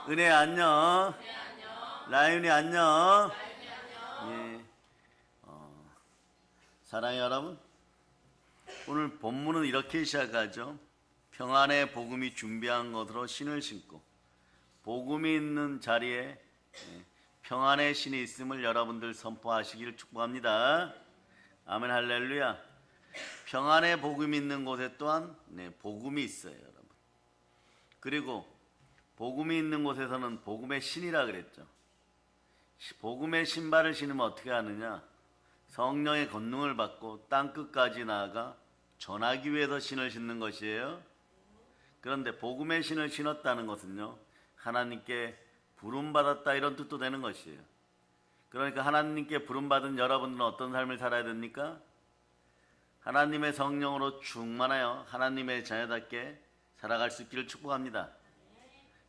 은혜 안녕. 라윤이 안녕. 예. 사랑의 여러분, 오늘 본문은 이렇게 시작하죠. 평안의 복음이 준비한 것으로 신을 신고, 복음이 있는 자리에 평안의 신이 있음을 여러분들 선포하시길 축복합니다. 아멘 할렐루야. 평안의 복음이 있는 곳에 또한 복음이 있어요, 여러분. 그리고 복음이 있는 곳에서는 복음의 신이라 그랬죠. 복음의 신발을 신으면 어떻게 하느냐? 성령의 권능을 받고 땅끝까지 나아가 전하기 위해서 신을 신는 것이에요. 그런데 복음의 신을 신었다는 것은요, 하나님께 부름받았다 이런 뜻도 되는 것이에요. 그러니까 하나님께 부름받은 여러분들은 어떤 삶을 살아야 됩니까? 하나님의 성령으로 충만하여 하나님의 자녀답게 살아갈 수 있기를 축복합니다.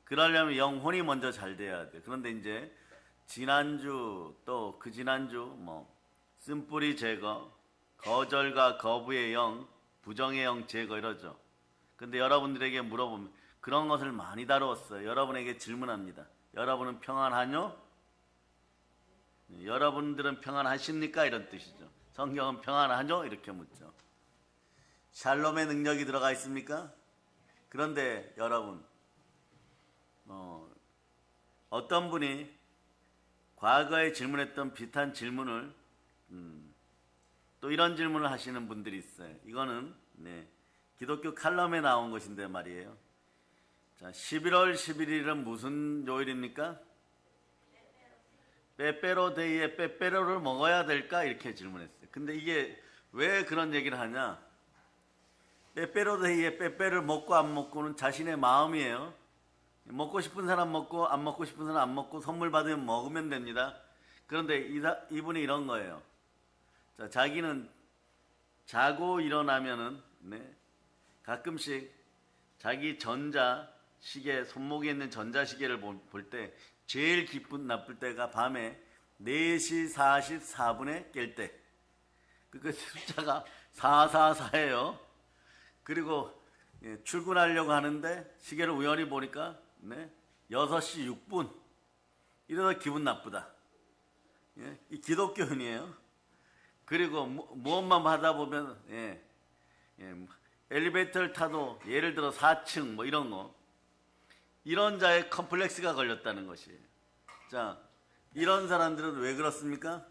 그러려면 영혼이 먼저 잘 돼야 돼. 그런데 이제 지난주 또 그 지난주 쓴뿌리 제거, 거절과 거부의 영, 부정의 영 제거 이러죠. 근데 여러분들에게 물어보면 그런 것을 많이 다루었어요. 여러분에게 질문합니다. 여러분은 평안하뇨? 여러분들은 평안하십니까? 이런 뜻이죠. 성경은 평안하뇨? 이렇게 묻죠. 샬롬의 능력이 들어가 있습니까? 그런데 여러분, 어떤 분이 과거에 질문했던 비슷한 질문을 또 이런 질문을 하시는 분들이 있어요. 이거는 기독교 칼럼에 나온 것인데 말이에요. 자, 11월 11일은 무슨 요일입니까? 빼빼로 데이에 빼빼로를 먹어야 될까? 이렇게 질문했어요. 근데 이게 왜 그런 얘기를 하냐? 빼빼로 데이에 빼빼를 먹고 안 먹고는 자신의 마음이에요. 먹고 싶은 사람 먹고 안 먹고 싶은 사람 안 먹고 선물 받으면 먹으면 됩니다. 그런데 이분이 이런 거예요. 자, 자기는 자고 일어나면은 가끔씩 자기 전자시계, 손목에 있는 전자시계를 볼 때 제일 기분 나쁠 때가 밤에 4시 44분에 깰 때. 그 숫자가 444예요. 그리고 출근하려고 하는데 시계를 우연히 보니까 6시 6분. 이러다 기분 나쁘다. 이 기독교인이에요. 그리고 무엇만 하다 보면 엘리베이터를 타도 예를 들어 4층 이런 거, 이런 자의 컴플렉스가 걸렸다는 것이에요. 자, 이런 사람들은 왜 그렇습니까?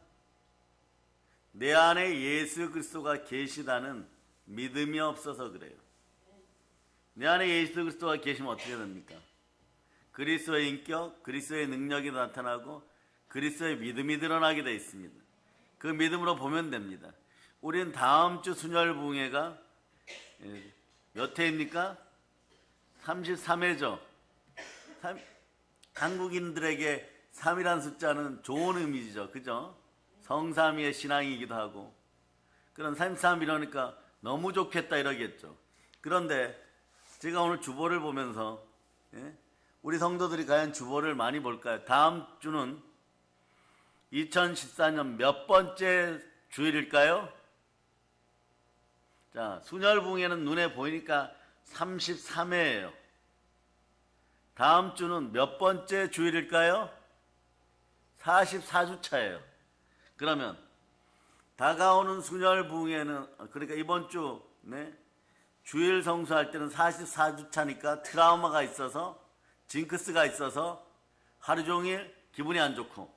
내 안에 예수 그리스도가 계시다는 믿음이 없어서 그래요. 내 안에 예수 그리스도가 계시면 어떻게 됩니까? 그리스도의 인격, 그리스도의 능력이 나타나고 그리스도의 믿음이 드러나게 되어 있습니다. 그 믿음으로 보면 됩니다. 우리는 다음 주 순혈붕해가 몇 회입니까? 33회죠. 한국인들에게 3이라는 숫자는 좋은 의미죠. 그죠? 성삼위의 신앙이기도 하고. 그런 33 이러니까 너무 좋겠다 이러겠죠. 그런데 제가 오늘 주보를 보면서 우리 성도들이 과연 주보를 많이 볼까요? 다음 주는 2014년 몇 번째 주일일까요? 자, 순혈붕해는 눈에 보이니까 33회예요. 다음 주는 몇 번째 주일일까요? 44주차예요. 그러면 다가오는 순혈붕해는, 그러니까 이번 주 주일 성수할 때는 44주차니까 트라우마가 있어서, 징크스가 있어서 하루 종일 기분이 안 좋고,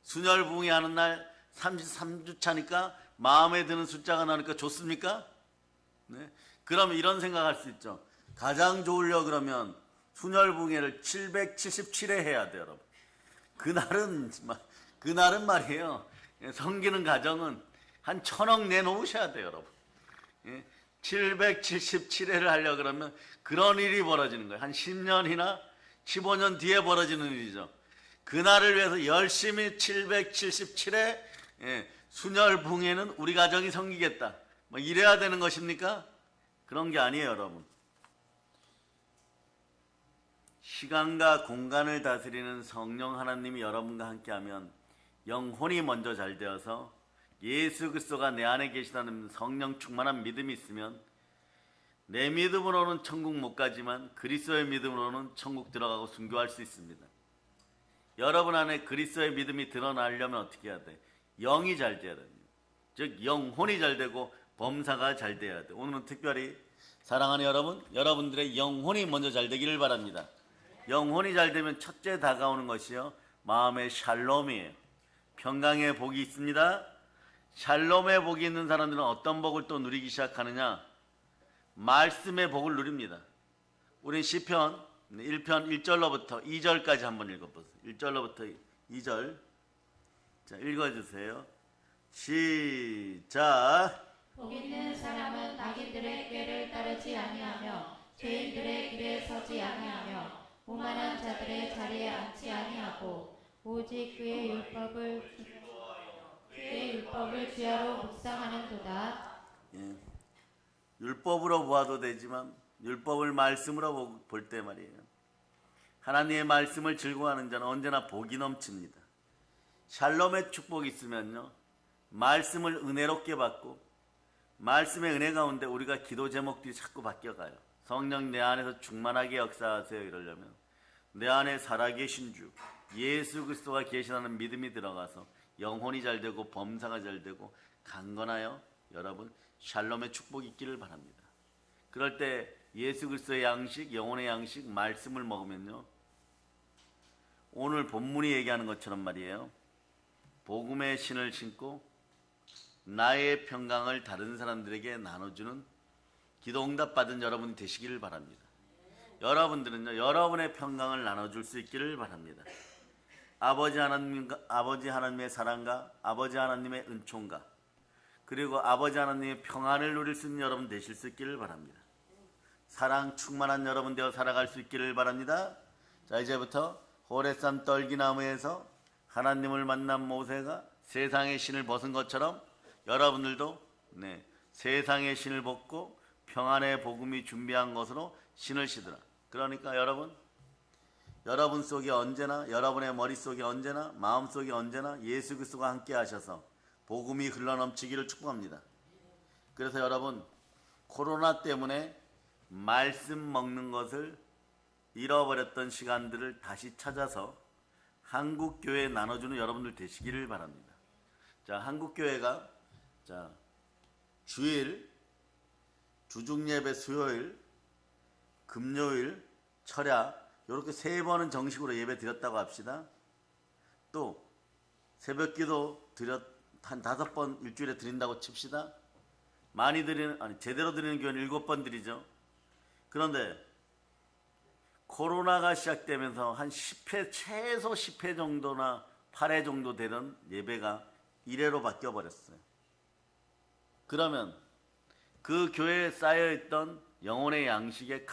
순혈붕해 하는 날 33주차니까 마음에 드는 숫자가 나니까 좋습니까? 그러면 이런 생각할 수 있죠. 가장 좋으려 그러면 순혈붕해를 777회 해야 돼요, 여러분. 그날은 말이에요. 섬기는 가정은 한 1,000억 내놓으셔야 돼요, 여러분. 777회를 하려고 그러면 그런 일이 벌어지는 거예요. 한 10년이나 15년 뒤에 벌어지는 일이죠. 그날을 위해서 열심히 777회 순혈붕해는 우리 가정이 섬기겠다. 이래야 되는 것입니까? 그런 게 아니에요, 여러분. 시간과 공간을 다스리는 성령 하나님이 여러분과 함께하면 영혼이 먼저 잘 되어서 예수 그리스도가 내 안에 계시다는 성령 충만한 믿음이 있으면 내 믿음으로는 천국 못 가지만 그리스도의 믿음으로는 천국 들어가고 순교할 수 있습니다. 여러분 안에 그리스도의 믿음이 드러나려면 어떻게 해야 돼? 영이 잘 돼야 됩니다. 즉 영혼이 잘 되고 범사가 잘 돼야 돼. 오늘은 특별히 사랑하는 여러분, 여러분들의 영혼이 먼저 잘 되기를 바랍니다. 영혼이 잘 되면 첫째 다가오는 것이요, 마음의 샬롬이에요. 평강의 복이 있습니다. 샬롬의 복이 있는 사람들은 어떤 복을 또 누리기 시작하느냐? 말씀의 복을 누립니다. 우리 시편 1편 1절로부터 2절까지 한번 읽어보세요. 1절로부터 2절. 자, 읽어주세요. 시작. 복 있는 사람은 악인들의 꾀를 따르지 아니하며 죄인들의 길에 서지 아니하며 오만한 자들의 자리에 앉지 아니하고 오직 그의 율법을 주야로 묵상하는도다. 예. 율법으로 보아도 되지만 율법을 말씀으로 볼 때 말이에요, 하나님의 말씀을 즐거워하는 자는 언제나 복이 넘칩니다. 샬롬의 축복이 있으면요, 말씀을 은혜롭게 받고 말씀의 은혜 가운데 우리가 기도 제목들이 자꾸 바뀌어가요. 성령 내 안에서 충만하게 역사하세요. 이러려면 내 안에 살아계신 주 예수 그리스도가 계시다는 믿음이 들어가서 영혼이 잘 되고 범사가 잘 되고 강건하여 여러분 샬롬의 축복이 있기를 바랍니다. 그럴 때 예수 그리스도의 양식, 영혼의 양식, 말씀을 먹으면요, 오늘 본문이 얘기하는 것처럼 말이에요, 복음의 신을 신고 나의 평강을 다른 사람들에게 나눠주는 기도응답 받은 여러분이 되시기를 바랍니다. 여러분들은요, 여러분의 평강을 나눠줄 수 있기를 바랍니다. 아버지 하나님의 사랑과 아버지 하나님의 은총과 그리고 아버지 하나님의 평안을 누릴 수 있는 여러분 되실 수 있기를 바랍니다. 사랑 충만한 여러분 되어 살아갈 수 있기를 바랍니다. 자, 이제부터 호레산 떨기나무에서 하나님을 만난 모세가 세상의 신을 벗은 것처럼 여러분들도 세상의 신을 벗고 평안의 복음이 준비한 것으로 신을 신으라. 그러니까 여러분 속에 언제나, 여러분의 머릿속에 언제나, 마음속에 언제나 예수 그리스도가 함께 하셔서 복음이 흘러넘치기를 축복합니다. 그래서 여러분, 코로나 때문에 말씀 먹는 것을 잃어버렸던 시간들을 다시 찾아서 한국교회에 나눠주는 여러분들 되시기를 바랍니다. 자, 한국교회가 주일, 주중예배 수요일, 금요일, 철야 이렇게 3번은 정식으로 예배 드렸다고 합시다. 또 새벽기도 한 5번 일주일에 드린다고 칩시다. 제대로 드리는 교회는 7번 드리죠. 그런데 코로나가 시작되면서 한 10회, 최소 10회 정도나 8회 정도 되던 예배가 1회로 바뀌어 버렸어요. 그러면 그 교회에 쌓여있던 영혼의 양식의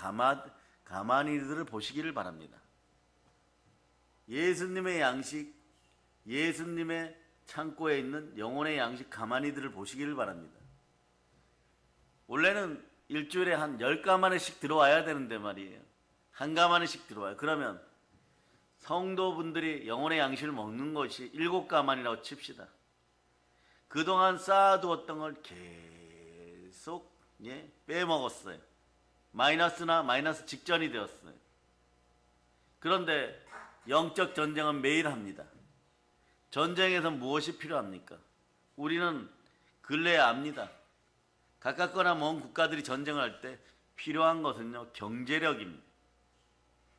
가만히들을 보시기를 바랍니다. 예수님의 양식, 예수님의 창고에 있는 영혼의 양식 가만히들을 보시기를 바랍니다. 원래는 일주일에 한 10가마니씩 들어와야 되는데 말이에요, 한 가마니씩 들어와요. 그러면 성도분들이 영혼의 양식을 먹는 것이 7가마니라고 칩시다. 그동안 쌓아두었던 걸 계속 빼먹었어요. 마이너스 직전이 되었어요. 그런데 영적 전쟁은 매일 합니다. 전쟁에서 무엇이 필요합니까? 우리는 근래에 압니다. 가깝거나 먼 국가들이 전쟁을 할 때 필요한 것은요, 경제력입니다.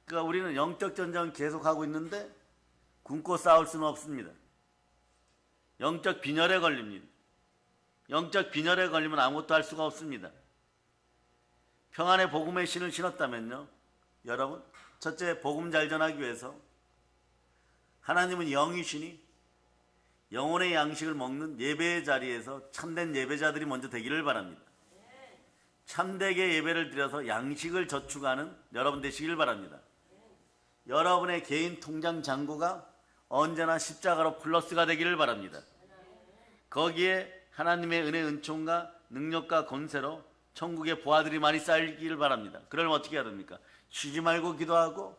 그러니까 우리는 영적 전쟁을 계속하고 있는데 굶고 싸울 수는 없습니다. 영적 빈혈에 걸립니다. 영적 빈혈에 걸리면 아무것도 할 수가 없습니다. 평안의 복음의 신을 신었다면요, 여러분, 첫째, 복음 잘 전하기 위해서 하나님은 영이시니 영혼의 양식을 먹는 예배의 자리에서 참된 예배자들이 먼저 되기를 바랍니다. 참되게 예배를 드려서 양식을 저축하는 여러분 되시길 바랍니다. 여러분의 개인 통장 잔고가 언제나 십자가로 플러스가 되기를 바랍니다. 거기에 하나님의 은혜, 은총과 능력과 권세로 천국의 보아들이 많이 쌓이기를 바랍니다. 그러면 어떻게 해야 됩니까? 쉬지 말고 기도하고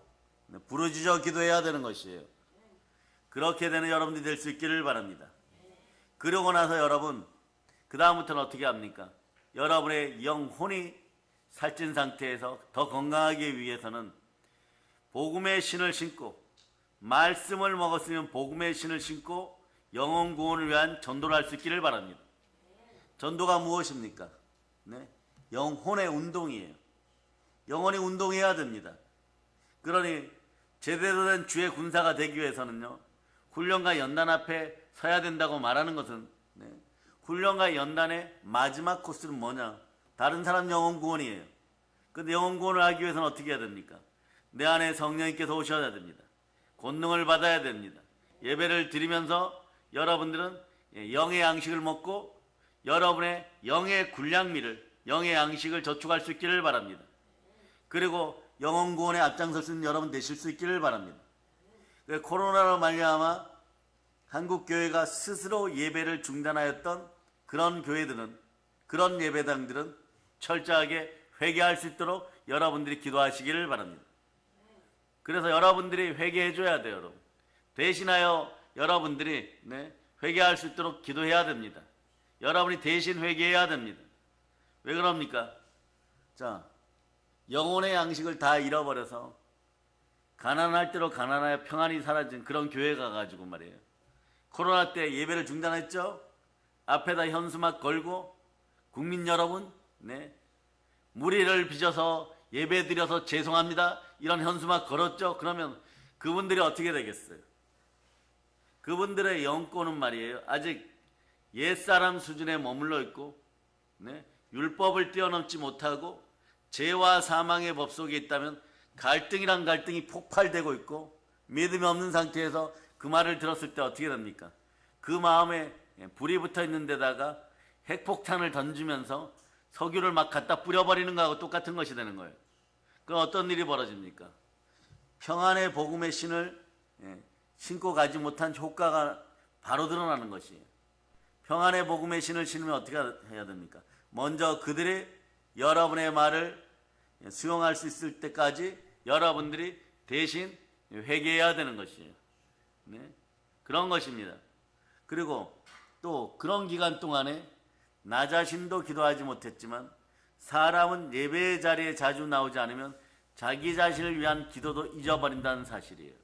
부르짖어 기도해야 되는 것이에요. 그렇게 되는 여러분들이 될 수 있기를 바랍니다. 그러고 나서 여러분, 그 다음부터는 어떻게 합니까? 여러분의 영혼이 살찐 상태에서 더 건강하기 위해서는 복음의 신을 신고, 말씀을 먹었으면 복음의 신을 신고 영혼 구원을 위한 전도를 할 수 있기를 바랍니다. 전도가 무엇입니까? 네? 영혼의 운동이에요. 영혼이 운동해야 됩니다. 그러니 제대로 된 주의 군사가 되기 위해서는요, 훈련과 연단 앞에 서야 된다고 말하는 것은, 네, 훈련과 연단의 마지막 코스는 뭐냐? 다른 사람 영혼 구원이에요. 근데 영혼 구원을 하기 위해서는 어떻게 해야 됩니까? 내 안에 성령님께서 오셔야 됩니다. 권능을 받아야 됩니다. 예배를 드리면서 여러분들은 영의 양식을 먹고 여러분의 영의 군량미를, 영의 양식을 저축할 수 있기를 바랍니다. 그리고 영혼 구원에 앞장설 수 있는 여러분 되실 수 있기를 바랍니다. 코로나로 말미암아 한국 교회가 스스로 예배를 중단하였던 그런 교회들은, 그런 예배당들은 철저하게 회개할 수 있도록 여러분들이 기도하시기를 바랍니다. 그래서 여러분들이 회개해 줘야 돼요, 여러분. 대신하여 여러분들이 회개할 수 있도록 기도해야 됩니다. 여러분이 대신 회개해야 됩니다. 왜 그럽니까? 자, 영혼의 양식을 다 잃어버려서 가난할 대로 가난하여 평안이 사라진 그런 교회가 가지고 말이에요. 코로나 때 예배를 중단했죠? 앞에다 현수막 걸고 국민 여러분, 무리를 빚어서 예배 드려서 죄송합니다, 이런 현수막 걸었죠? 그러면 그분들이 어떻게 되겠어요? 그분들의 영권은 말이에요, 아직 옛사람 수준에 머물러 있고, 율법을 뛰어넘지 못하고 죄와 사망의 법 속에 있다면 갈등이란 갈등이 폭발되고 있고, 믿음이 없는 상태에서 그 말을 들었을 때 어떻게 됩니까? 그 마음에 불이 붙어 있는 데다가 핵폭탄을 던지면서 석유를 막 갖다 뿌려버리는 거하고 똑같은 것이 되는 거예요. 그럼 어떤 일이 벌어집니까? 평안의 복음의 신을 신고 가지 못한 효과가 바로 드러나는 것이에요. 평안의 복음의 신을 신으면 어떻게 해야 됩니까? 먼저 그들이 여러분의 말을 수용할 수 있을 때까지 여러분들이 대신 회개해야 되는 것이에요. 그런 것입니다. 그리고 또 그런 기간 동안에 나 자신도 기도하지 못했지만 사람은 예배의 자리에 자주 나오지 않으면 자기 자신을 위한 기도도 잊어버린다는 사실이에요.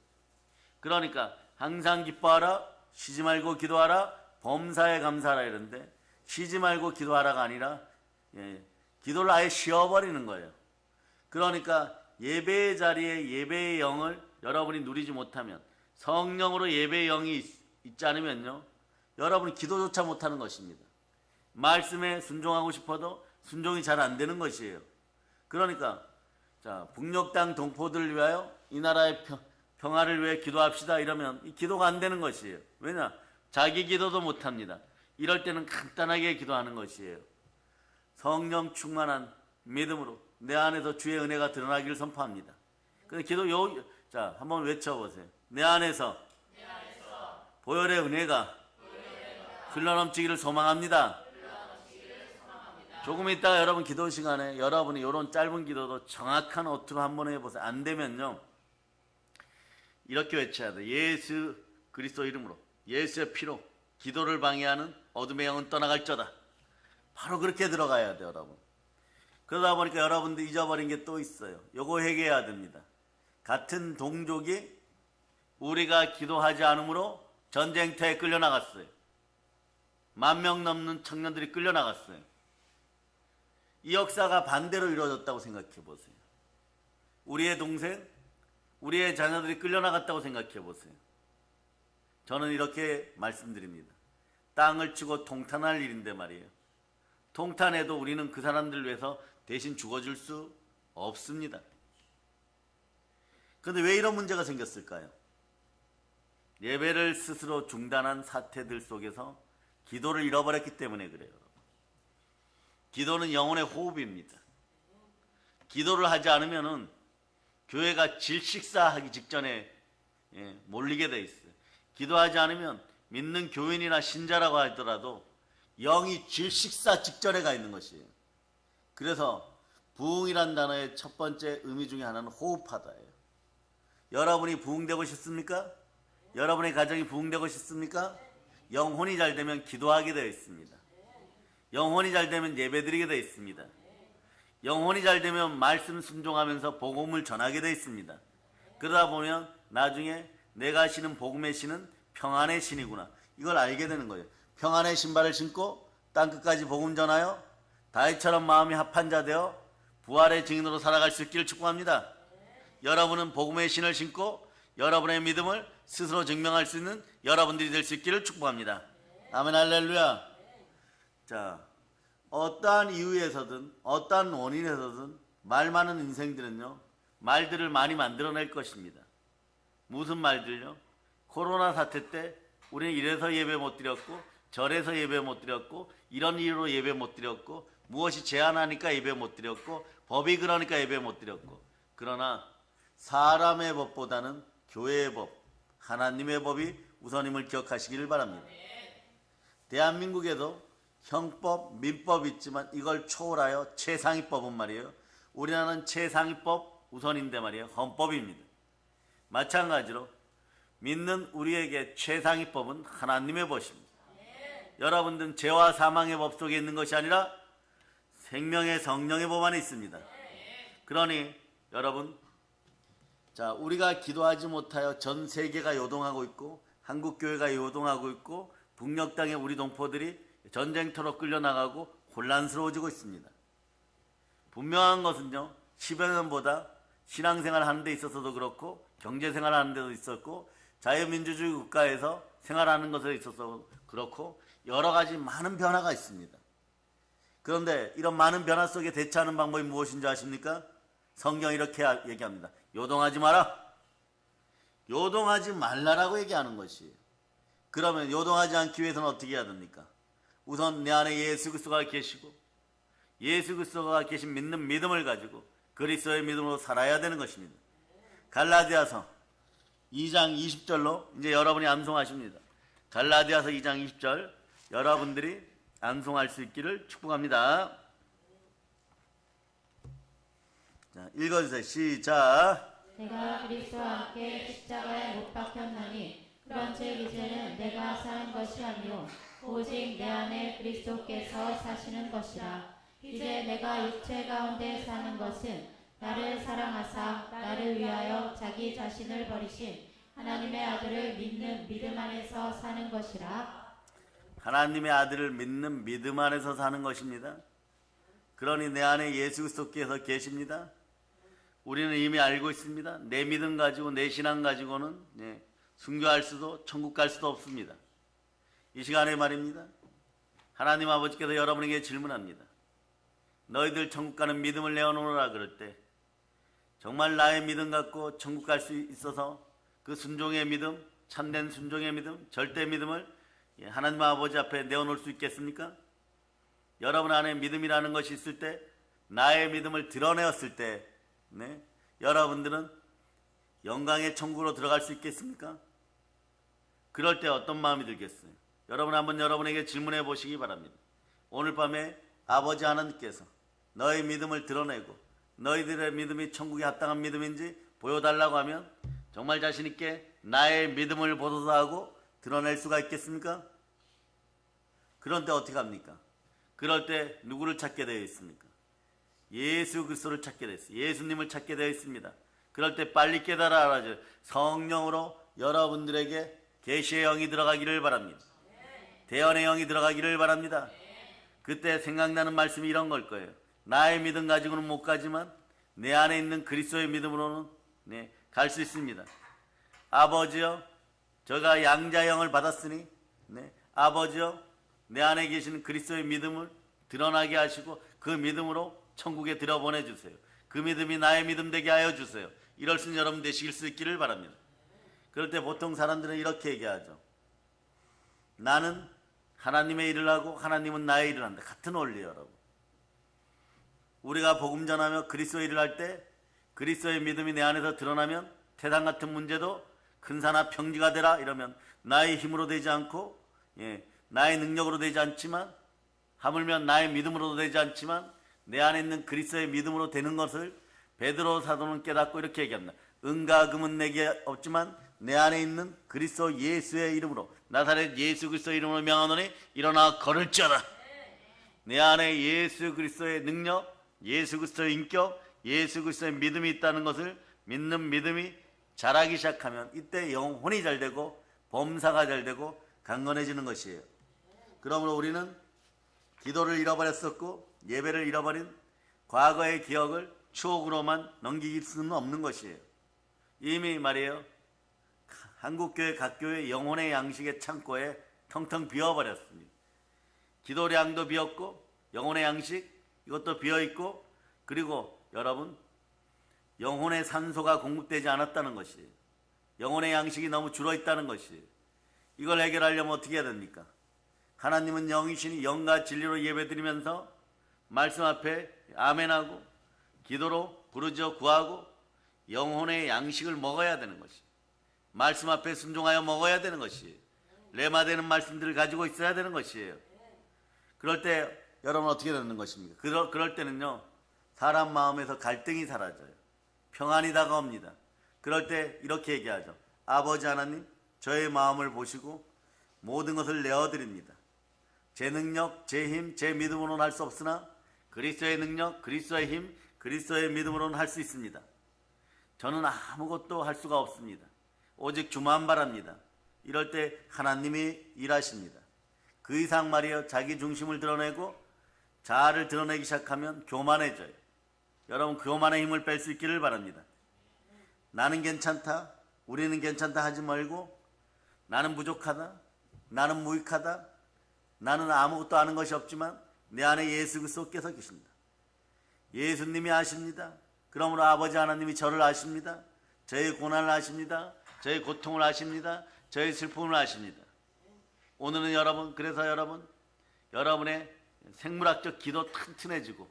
그러니까 항상 기뻐하라, 쉬지 말고 기도하라, 범사에 감사하라 이런데 쉬지 말고 기도하라가 아니라 기도를 아예 쉬어버리는 거예요. 그러니까 예배의 자리에 예배의 영을 여러분이 누리지 못하면, 성령으로 예배의 영이 있지 않으면요, 여러분이 기도조차 못하는 것입니다. 말씀에 순종하고 싶어도 순종이 잘 안 되는 것이에요. 그러니까 자, 북녘 땅 동포들을 위하여 이 나라의 평화를 위해 기도합시다 이러면 이 기도가 안 되는 것이에요. 왜냐? 자기 기도도 못합니다. 이럴 때는 간단하게 기도하는 것이에요. 성령 충만한 믿음으로 내 안에서 주의 은혜가 드러나기를 선포합니다. 근데 자, 한번 외쳐보세요. 내 안에서 보혈의 은혜가 흘러넘치기를 소망합니다. 조금 있다가 여러분 기도 시간에 여러분이 이런 짧은 기도도 정확한 어투로 한번 해보세요. 안 되면요, 이렇게 외쳐야 돼요. 예수 그리스도 이름으로, 예수의 피로 기도를 방해하는 어둠의 영은 떠나갈저다. 바로 그렇게 들어가야 돼요, 여러분. 그러다 보니까 여러분들 잊어버린 게 또 있어요. 요거 회개해야 됩니다. 같은 동족이 우리가 기도하지 않으므로 전쟁터에 끌려나갔어요. 10,000명 넘는 청년들이 끌려나갔어요. 이 역사가 반대로 이루어졌다고 생각해 보세요. 우리의 동생, 우리의 자녀들이 끌려나갔다고 생각해 보세요. 저는 이렇게 말씀드립니다. 땅을 치고 통탄할 일인데 말이에요. 통탄해도 우리는 그 사람들을 위해서 대신 죽어줄 수 없습니다. 그런데 왜 이런 문제가 생겼을까요? 예배를 스스로 중단한 사태들 속에서 기도를 잃어버렸기 때문에 그래요. 기도는 영혼의 호흡입니다. 기도를 하지 않으면은 교회가 질식사하기 직전에 몰리게 돼 있어요. 기도하지 않으면 믿는 교인이나 신자라고 하더라도 영이 질식사 직전에 가 있는 것이에요. 그래서 부흥이란 단어의 첫 번째 의미 중에 하나는 호흡하다예요. 여러분이 부흥되고 싶습니까? 여러분의 가정이 부흥되고 싶습니까? 영혼이 잘 되면 기도하게 되어 있습니다. 영혼이 잘 되면 예배드리게 되어 있습니다. 영혼이 잘 되면 말씀 순종하면서 복음을 전하게 되어 있습니다. 그러다 보면 나중에 내가 신은 복음의 신은 평안의 신이구나, 이걸 알게 되는 거예요. 평안의 신발을 신고 땅끝까지 복음 전하여 다윗처럼 마음이 합한 자 되어 부활의 증인으로 살아갈 수 있기를 축복합니다. 여러분은 복음의 신을 신고 여러분의 믿음을 스스로 증명할 수 있는 여러분들이 될 수 있기를 축복합니다. 아멘, 할렐루야. 자, 어떠한 이유에서든 어떠한 원인에서든 말 많은 인생들은요, 말들을 많이 만들어낼 것입니다. 무슨 말들요? 코로나 사태 때 우리는 이래서 예배 못 드렸고 저래서 예배 못 드렸고 이런 이유로 예배 못 드렸고 무엇이 제한하니까 예배 못 드렸고 법이 그러니까 예배 못 드렸고, 그러나 사람의 법보다는 교회의 법, 하나님의 법이 우선임을 기억하시기를 바랍니다. 대한민국에도 형법, 민법이 있지만 이걸 초월하여 최상위법은 말이에요. 우리나라는 최상위법 우선인데 말이에요. 헌법입니다. 마찬가지로 믿는 우리에게 최상위법은 하나님의 법입니다. 여러분들은 죄와 사망의 법 속에 있는 것이 아니라 생명의 성령의 법 안에 있습니다. 그러니 여러분, 자, 우리가 기도하지 못하여 전 세계가 요동하고 있고 한국교회가 요동하고 있고 북녘 땅의 우리 동포들이 전쟁터로 끌려나가고 혼란스러워지고 있습니다. 분명한 것은요, 10여 년보다 신앙생활 하는 데 있어서도 그렇고 경제생활 하는 데도 있었고 자유민주주의 국가에서 생활하는 것에 있어서 그렇고 여러 가지 많은 변화가 있습니다. 그런데 이런 많은 변화 속에 대처하는 방법이 무엇인지 아십니까? 성경이 이렇게 얘기합니다. 요동하지 마라. 요동하지 말라라고 얘기하는 것이에요. 그러면 요동하지 않기 위해서는 어떻게 해야 됩니까? 우선 내 안에 예수 그리스도가 계시고 예수 그리스도가 계신 믿는 믿음을 가지고 그리스도의 믿음으로 살아야 되는 것입니다. 갈라디아서 2장 20절로 이제 여러분이 암송하십니다. 갈라디아서 2장 20절 여러분들이 암송할 수 있기를 축복합니다. 자, 읽어주세요. 시작. 내가 그리스도와 함께 십자가에 못 박혔나니 그런즉 이제는 내가 사는 것이 아니요 오직 내 안에 그리스도께서 사시는 것이라. 이제 내가 육체 가운데 사는 것은 나를 사랑하사 나를 위하여 자기 자신을 버리신 하나님의 아들을 믿는 믿음 안에서 사는 것이라. 하나님의 아들을 믿는 믿음 안에서 사는 것입니다. 그러니 내 안에 예수 그리스도께서 계십니다. 우리는 이미 알고 있습니다. 내 믿음 가지고 내 신앙 가지고는 순교할 수도 천국 갈 수도 없습니다. 이 시간에 말입니다. 하나님 아버지께서 여러분에게 질문합니다. 너희들 천국 가는 믿음을 내어놓으라 그럴 때 정말 나의 믿음 갖고 천국 갈 수 있어서 그 순종의 믿음, 참된 순종의 믿음, 절대 믿음을 하나님 아버지 앞에 내어놓을 수 있겠습니까? 여러분 안에 믿음이라는 것이 있을 때, 나의 믿음을 드러내었을 때 여러분들은 영광의 천국으로 들어갈 수 있겠습니까? 그럴 때 어떤 마음이 들겠어요? 여러분 한번 여러분에게 질문해 보시기 바랍니다. 오늘 밤에 아버지 하나님께서 너의 믿음을 드러내고 너희들의 믿음이 천국에 합당한 믿음인지 보여달라고 하면 정말 자신 있게 나의 믿음을 보도하고 드러낼 수가 있겠습니까? 그런 때 어떻게 합니까? 그럴 때 누구를 찾게 되어 있습니까? 예수 그리스도를 찾게 되어 있습니다. 예수님을 찾게 되어 있습니다. 그럴 때 빨리 깨달아 알아줘. 성령으로 여러분들에게 계시의 영이 들어가기를 바랍니다. 대언의 영이 들어가기를 바랍니다. 그때 생각나는 말씀이 이런 걸 거예요. 나의 믿음 가지고는 못 가지만 내 안에 있는 그리스도의 믿음으로는 갈 수 있습니다. 아버지여, 저가 양자의 영을 받았으니 아버지여, 내 안에 계시는 그리스도의 믿음을 드러나게 하시고 그 믿음으로 천국에 들여보내주세요. 그 믿음이 나의 믿음 되게 하여 주세요. 이럴 수 있는 여러분 되실 수 있기를 바랍니다. 그럴 때 보통 사람들은 이렇게 얘기하죠. 나는 하나님의 일을 하고 하나님은 나의 일을 한다. 같은 원리예요, 여러분. 우리가 복음 전하며 그리스도의 일을 할 때 그리스도의 믿음이 내 안에서 드러나면 태산 같은 문제도 근사나 평지가 되라 이러면 나의 힘으로 되지 않고 나의 능력으로 되지 않지만 하물며 나의 믿음으로도 되지 않지만 내 안에 있는 그리스도의 믿음으로 되는 것을 베드로 사도는 깨닫고 이렇게 얘기합니다. 은과 금은 내게 없지만 내 안에 있는 그리스도 예수의 이름으로 나사렛 예수 그리스도의 이름으로 명하노니 일어나 걸을지어다. 내 안에 예수 그리스도의 능력, 예수 그리스도의 인격, 예수 그리스도의 믿음이 있다는 것을 믿는 믿음이 자라기 시작하면 이때 영혼이 잘 되고 범사가 잘 되고 강건해지는 것이에요. 그러므로 우리는 기도를 잃어버렸었고 예배를 잃어버린 과거의 기억을 추억으로만 넘길 수는 없는 것이에요. 이미 말이에요. 한국교회 각 교회 영혼의 양식의 창고에 텅텅 비어버렸습니다. 기도량도 비었고 영혼의 양식 이것도 비어있고 그리고 여러분 영혼의 산소가 공급되지 않았다는 것이에요. 영혼의 양식이 너무 줄어있다는 것이에요. 이걸 해결하려면 어떻게 해야 됩니까? 하나님은 영이시니 영과 진리로 예배드리면서 말씀 앞에 아멘하고 기도로 부르짖어 구하고 영혼의 양식을 먹어야 되는 것이에요. 말씀 앞에 순종하여 먹어야 되는 것이에요. 레마되는 말씀들을 가지고 있어야 되는 것이에요. 그럴 때 여러분 어떻게 되는 것입니까? 그럴 때는요 사람 마음에서 갈등이 사라져요. 평안이 다가옵니다. 그럴 때 이렇게 얘기하죠. 아버지 하나님 저의 마음을 보시고 모든 것을 내어드립니다. 제 능력, 제 힘, 제 믿음으로는 할 수 없으나 그리스도의 능력, 그리스도의 힘, 그리스도의 믿음으로는 할 수 있습니다. 저는 아무것도 할 수가 없습니다. 오직 주만 바랍니다. 이럴 때 하나님이 일하십니다. 그 이상 말이에요. 자기 중심을 드러내고 자아를 드러내기 시작하면 교만해져요. 여러분 교만의 힘을 뺄 수 있기를 바랍니다. 나는 괜찮다, 우리는 괜찮다 하지 말고 나는 부족하다, 나는 무익하다, 나는 아무것도 아는 것이 없지만 내 안에 예수 그리스도께서 계십니다. 예수님이 아십니다. 그러므로 아버지 하나님이 저를 아십니다. 저의 고난을 아십니다. 저의 고통을 아십니다. 저의 슬픔을 아십니다. 오늘은 여러분 그래서 여러분의 생물학적 기도 튼튼해지고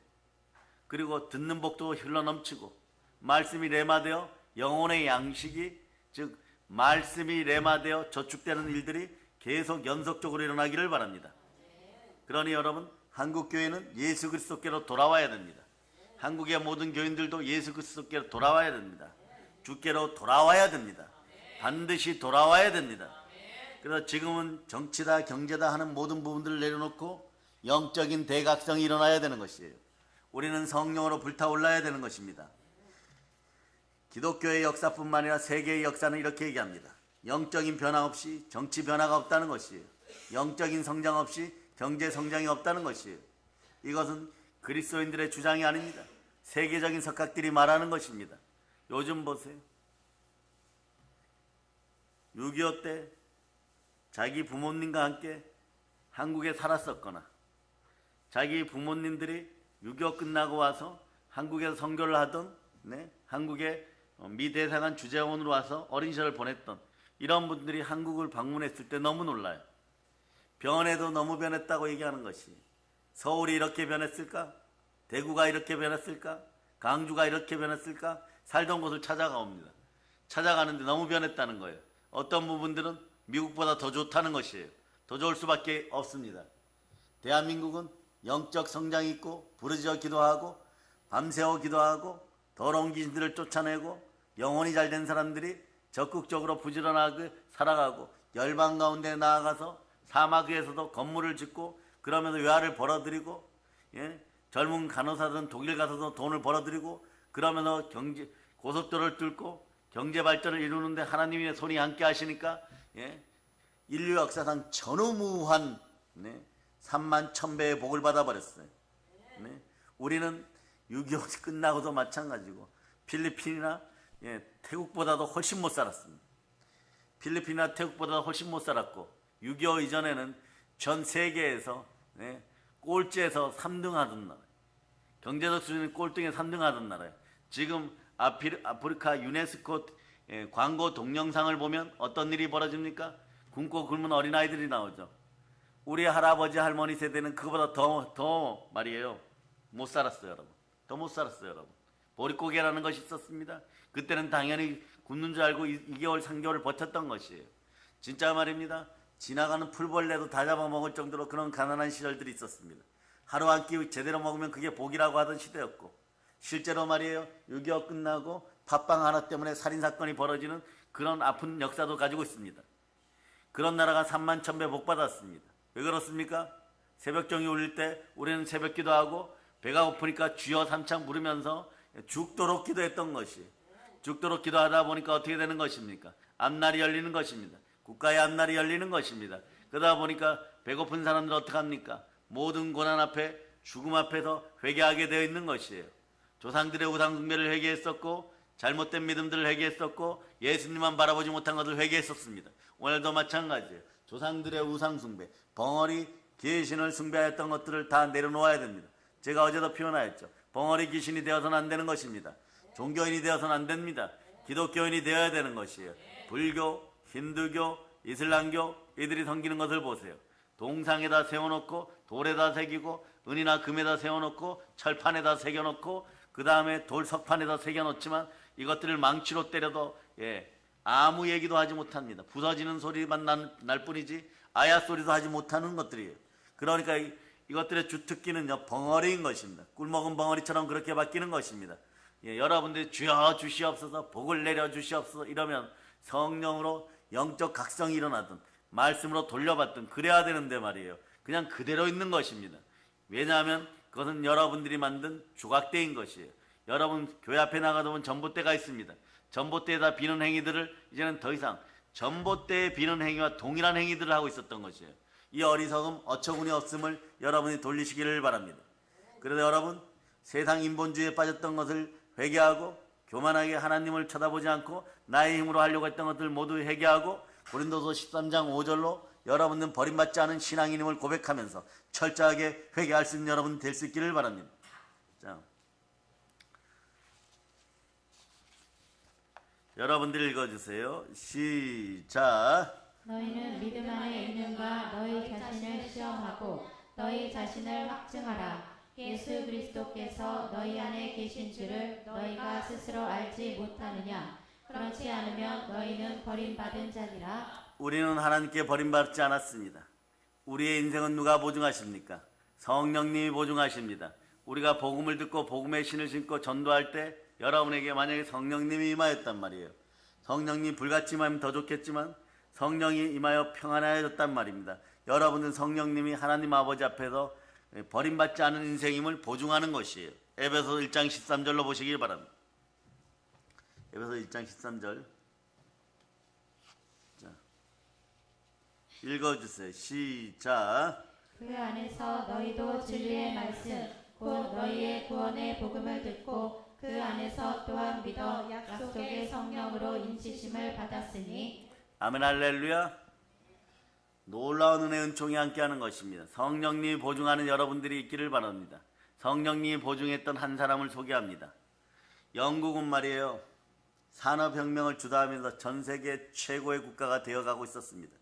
그리고 듣는 복도 흘러넘치고 말씀이 레마되어 영혼의 양식이 즉 말씀이 레마되어 저축되는 일들이 계속 연속적으로 일어나기를 바랍니다. 그러니 여러분 한국교회는 예수 그리스도께로 돌아와야 됩니다. 한국의 모든 교인들도 예수 그리스도께로 돌아와야 됩니다. 주께로 돌아와야 됩니다. 반드시 돌아와야 됩니다. 그래서 지금은 정치다 경제다 하는 모든 부분들을 내려놓고 영적인 대각성이 일어나야 되는 것이에요. 우리는 성령으로 불타올라야 되는 것입니다. 기독교의 역사뿐만 아니라 세계의 역사는 이렇게 얘기합니다. 영적인 변화 없이 정치 변화가 없다는 것이에요. 영적인 성장 없이 경제 성장이 없다는 것이에요. 이것은 그리스도인들의 주장이 아닙니다. 세계적인 석학들이 말하는 것입니다. 요즘 보세요. 6.25 때 자기 부모님과 함께 한국에 살았었거나 자기 부모님들이 6.25 끝나고 와서 한국에서 선교를 하던 한국의 미 대사관 주재원으로 와서 어린 시절을 보냈던 이런 분들이 한국을 방문했을 때 너무 놀라요. 변해도 너무 변했다고 얘기하는 것이 서울이 이렇게 변했을까? 대구가 이렇게 변했을까? 강주가 이렇게 변했을까? 살던 곳을 찾아가옵니다. 찾아가는데 너무 변했다는 거예요. 어떤 부분들은 미국보다 더 좋다는 것이에요. 더 좋을 수밖에 없습니다. 대한민국은 영적 성장이 있고 부르짖어 기도하고 밤새워 기도하고 더러운 귀신들을 쫓아내고 영혼이 잘 된 사람들이 적극적으로 부지런하게 살아가고 열방 가운데 나아가서 사마귀에서도 건물을 짓고 그러면서 외화를 벌어들이고 젊은 간호사들은 독일 가서도 돈을 벌어들이고 그러면서 고속도로를 뚫고 경제 발전을 이루는데 하나님의 손이 함께 하시니까 인류 역사상 전후무한 3만 1000배의 복을 받아버렸어요. 우리는 6.25 끝나고도 마찬가지고 필리핀이나 태국보다도 훨씬 못 살았습니다. 필리핀이나 태국보다 훨씬 못 살았고 6.25 이전에는 전 세계에서 꼴찌에서 3등 하던 나라예요. 경제적 수준이 꼴등에 3등 하던 나라예요. 지금 아프리카 유네스코 광고 동영상을 보면 어떤 일이 벌어집니까? 굶고 굶은 어린아이들이 나오죠. 우리 할아버지 할머니 세대는 그거보다 더 말이에요. 못 살았어요, 여러분. 더 못 살았어요, 여러분. 보릿고개라는 것이 있었습니다. 그때는 당연히 굶는 줄 알고 2개월, 3개월을 버텼던 것이에요. 진짜 말입니다. 지나가는 풀벌레도 다 잡아먹을 정도로 그런 가난한 시절들이 있었습니다. 하루 한 끼 제대로 먹으면 그게 복이라고 하던 시대였고 실제로 말이에요. 6.25 끝나고 팥빵 하나 때문에 살인사건이 벌어지는 그런 아픈 역사도 가지고 있습니다. 그런 나라가 3만 1000배 복 받았습니다. 왜 그렇습니까? 새벽종이 울릴 때 우리는 새벽기도 하고 배가 고프니까 주여 삼창 부르면서 죽도록 기도했던 것이, 죽도록 기도하다 보니까 어떻게 되는 것입니까? 앞날이 열리는 것입니다. 국가의 앞날이 열리는 것입니다. 그러다 보니까 배고픈 사람들 어떡합니까? 모든 고난 앞에, 죽음 앞에서 회개하게 되어 있는 것이에요. 조상들의 우상 숭배를 회개했었고, 잘못된 믿음들을 회개했었고, 예수님만 바라보지 못한 것을 회개했었습니다. 오늘도 마찬가지예요. 조상들의 우상 숭배, 벙어리 귀신을 숭배하였던 것들을 다 내려놓아야 됩니다. 제가 어제도 표현하였죠. 벙어리 귀신이 되어서는 안 되는 것입니다. 종교인이 되어서는 안 됩니다. 기독교인이 되어야 되는 것이에요. 불교, 힌두교, 이슬람교 이들이 섬기는 것을 보세요. 동상에다 세워놓고 돌에다 새기고 은이나 금에다 세워놓고 철판에다 새겨놓고 그 다음에 돌 석판에다 새겨놓지만 이것들을 망치로 때려도 아무 얘기도 하지 못합니다. 부서지는 소리만 날 뿐이지 아야 소리도 하지 못하는 것들이에요. 그러니까 이것들의 주특기는요, 벙어리인 것입니다. 꿀먹은 벙어리처럼 그렇게 바뀌는 것입니다. 여러분들이 주여 주시옵소서, 복을 내려 주시옵소서 이러면 성령으로 영적 각성이 일어나든 말씀으로 돌려받든 그래야 되는데 말이에요. 그냥 그대로 있는 것입니다. 왜냐하면 그것은 여러분들이 만든 조각대인 것이에요. 여러분 교회 앞에 나가다 보면 전봇대가 있습니다. 전봇대에다 비는 행위들을 이제는 더 이상 전봇대에 비는 행위와 동일한 행위들을 하고 있었던 것이에요. 이 어리석음 어처구니 없음을 여러분이 돌리시기를 바랍니다. 그래서 여러분 세상 인본주의에 빠졌던 것을 회개하고 교만하게 하나님을 쳐다보지 않고 나의 힘으로 하려고 했던 것들 모두 회개하고 고린도서 13장 5절로 여러분은 버림받지 않은 신앙인임을 고백하면서 철저하게 회개할 수 있는 여러분 될 수 있기를 바랍니다. 자, 여러분들 읽어주세요. 시작. 너희는 믿음 안에 있는가 너희 자신을 시험하고 너희 자신을 확증하라. 예수 그리스도께서 너희 안에 계신 줄을 너희가 스스로 알지 못하느냐. 그렇지 않으면 너희는 버림받은 자니라. 우리는 하나님께 버림받지 않았습니다. 우리의 인생은 누가 보증하십니까? 성령님이 보증하십니다. 우리가 복음을 듣고 복음의 신을 신고 전도할 때 여러분에게 만약에 성령님이 임하였단 말이에요. 성령님이 불같이 임하면 더 좋겠지만 성령이 임하여 평안하여졌단 말입니다. 여러분은 성령님이 하나님 아버지 앞에서 버림받지 않은 인생임을 보증하는 것이에요. 에베소 1장 13절로 보시길 바랍니다. 에베소 1장 13절. 자, 읽어주세요. 시작. 그 안에서 너희도 진리의 말씀 곧 너희의 구원의 복음을 듣고 그 안에서 또한 믿어 약속의 성령으로 인치심을 받았으니. 아멘 할렐루야. 놀라운 은혜 은총이 함께하는 것입니다. 성령님이 보증하는 여러분들이 있기를 바랍니다. 성령님이 보증했던 한 사람을 소개합니다. 영국은 말이에요, 산업혁명을 주도하면서 전 세계 최고의 국가가 되어가고 있었습니다.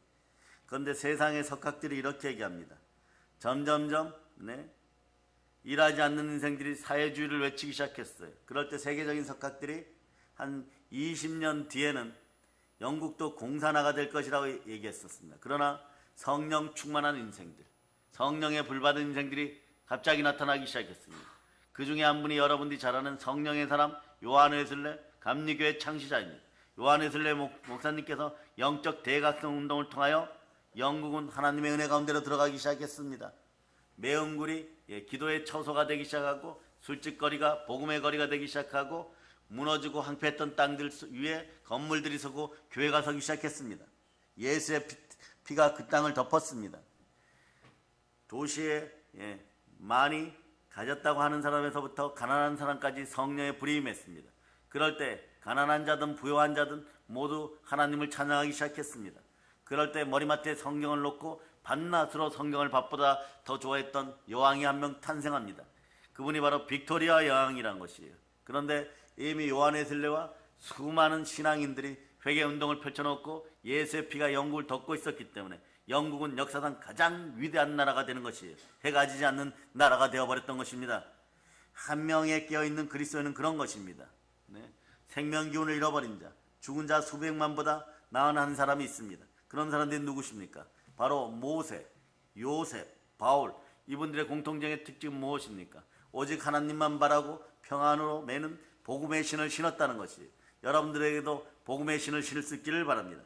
그런데 세상의 석학들이 이렇게 얘기합니다. 점점점 일하지 않는 인생들이 사회주의를 외치기 시작했어요. 그럴 때 세계적인 석학들이 한 20년 뒤에는 영국도 공산화가 될 것이라고 얘기했었습니다. 그러나 성령 충만한 인생들, 성령에 불받은 인생들이 갑자기 나타나기 시작했습니다. 그 중에 한 분이 여러분들이 잘 아는 성령의 사람 요한 웨슬레 감리교의 창시자입니다. 요한 웨슬레 목사님께서 영적 대각성 운동을 통하여 영국은 하나님의 은혜 가운데로 들어가기 시작했습니다. 매운굴이 기도의 처소가 되기 시작하고 술집거리가 복음의 거리가 되기 시작하고 무너지고 황폐했던 땅들 위에 건물들이 서고 교회가 서기 시작했습니다. 예수의 피가 그 땅을 덮었습니다. 도시에 많이 가졌다고 하는 사람에서부터 가난한 사람까지 성령의 불이 임했습니다. 그럴 때 가난한 자든 부유한 자든 모두 하나님을 찬양하기 시작했습니다. 그럴 때 머리맡에 성경을 놓고 밤낮으로 성경을 밥보다 더 좋아했던 여왕이 한 명 탄생합니다. 그분이 바로 빅토리아 여왕이란 것이에요. 그런데 이미 요한 웨슬레와 수많은 신앙인들이 회개운동을 펼쳐놓고 예수의 피가 영국을 덮고 있었기 때문에 영국은 역사상 가장 위대한 나라가 되는 것이에요. 해가 지지 않는 나라가 되어버렸던 것입니다. 한 명에 깨어있는 그리스도인은 그런 것입니다. 생명기운을 잃어버린 자, 죽은 자 수백만보다 나은 한 사람이 있습니다. 그런 사람들이 누구십니까? 바로 모세, 요셉, 바울, 이분들의 공통적인 특징은 무엇입니까? 오직 하나님만 바라고 평안으로 매는 복음의 신을 신었다는 것이에요. 여러분들에게도 복음의 신을 신을 수 있기를 바랍니다.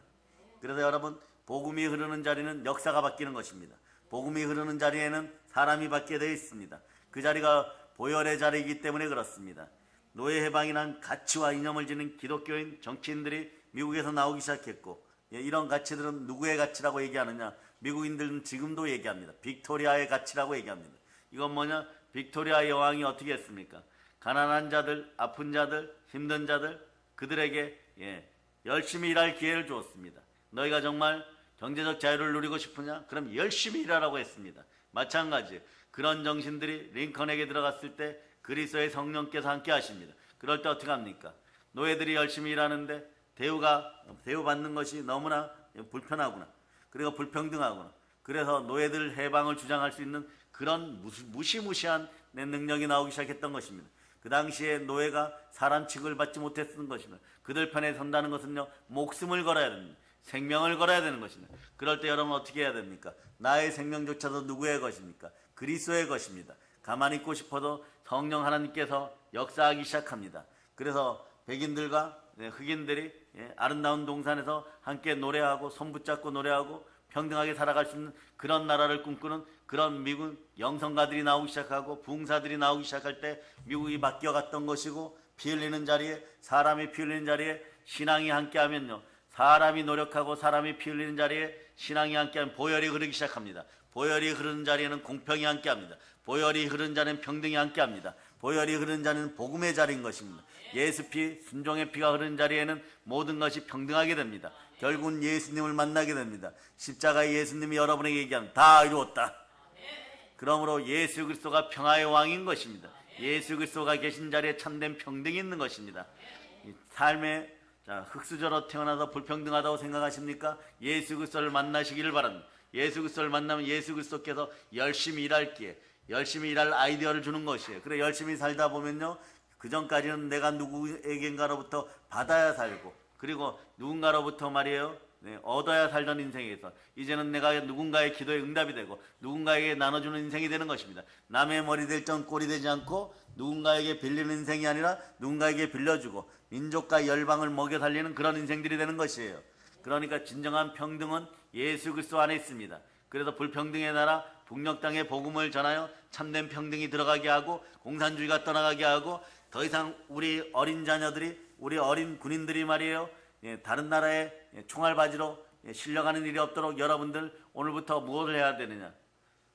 그래서 여러분, 복음이 흐르는 자리는 역사가 바뀌는 것입니다. 복음이 흐르는 자리에는 사람이 바뀌게 되어 있습니다. 그 자리가 보혈의 자리이기 때문에 그렇습니다. 노예 해방이란 가치와 이념을 지닌 기독교인 정치인들이 미국에서 나오기 시작했고, 이런 가치들은 누구의 가치라고 얘기하느냐? 미국인들은 지금도 얘기합니다. 빅토리아의 가치라고 얘기합니다. 이건 뭐냐? 빅토리아 여왕이 어떻게 했습니까? 가난한 자들, 아픈 자들, 힘든 자들, 그들에게 열심히 일할 기회를 주었습니다. 너희가 정말 경제적 자유를 누리고 싶으냐? 그럼 열심히 일하라고 했습니다. 마찬가지 그런 정신들이 링컨에게 들어갔을 때 그리스도의 성령께서 함께 하십니다. 그럴 때 어떻게 합니까? 노예들이 열심히 일하는데 대우받는 것이 너무나 불편하구나. 그리고 불평등하구나. 그래서 노예들 해방을 주장할 수 있는 그런 무시무시한 능력이 나오기 시작했던 것입니다. 그 당시에 노예가 사람 취급을 받지 못했던 것입니다. 그들 편에 선다는 것은요, 목숨을 걸어야 됩니다. 생명을 걸어야 되는 것입니다. 그럴 때 여러분 어떻게 해야 됩니까? 나의 생명조차도 누구의 것입니까? 그리스도의 것입니다. 가만히 있고 싶어도 성령 하나님께서 역사하기 시작합니다. 그래서 백인들과 흑인들이 아름다운 동산에서 함께 노래하고 손 붙잡고 노래하고 평등하게 살아갈 수 있는 그런 나라를 꿈꾸는 그런 미국 영성가들이 나오기 시작하고 부흥사들이 나오기 시작할 때 미국이 바뀌어갔던 것이고, 피 흘리는 자리에, 사람이 피 흘리는 자리에 신앙이 함께하면요, 사람이 노력하고 사람이 피 흘리는 자리에 신앙이 함께하면 보혈이 흐르기 시작합니다. 보혈이 흐르는 자리에는 공평이 함께합니다. 보혈이 흐르는 자리에는 평등이 함께합니다. 보혈이 흐르는 자리는 복음의 자리인 것입니다. 예수 피, 순종의 피가 흐르는 자리에는 모든 것이 평등하게 됩니다. 결국은 예수님을 만나게 됩니다. 십자가의 예수님이 여러분에게 얘기하면 다 이루었다. 그러므로 예수 그리스도가 평화의 왕인 것입니다. 예수 그리스도가 계신 자리에 참된 평등이 있는 것입니다. 삶의 흙수저로 태어나서 불평등하다고 생각하십니까? 예수 그리스도를 만나시기를 바랍니다. 예수 그리스도를 만나면 예수 그리스도께서 열심히 일할 기회, 열심히 일할 아이디어를 주는 것이에요. 그래 열심히 살다 보면요, 그 전까지는 내가 누구에겐가로부터 받아야 살고, 그리고 누군가로부터 말이에요, 얻어야 살던 인생에서 이제는 내가 누군가의 기도에 응답이 되고 누군가에게 나눠주는 인생이 되는 것입니다. 남의 머리 될 전 꼴이 되지 않고 누군가에게 빌리는 인생이 아니라 누군가에게 빌려주고 민족과 열방을 먹여 살리는 그런 인생들이 되는 것이에요. 그러니까 진정한 평등은 예수 그리스도 안에 있습니다. 그래서 불평등의 나라 북녘 땅에 복음을 전하여 참된 평등이 들어가게 하고 공산주의가 떠나가게 하고, 더 이상 우리 어린 자녀들이, 우리 어린 군인들이 말이에요, 다른 나라에 총알 바지로 실려가는 일이 없도록 여러분들 오늘부터 무엇을 해야 되느냐?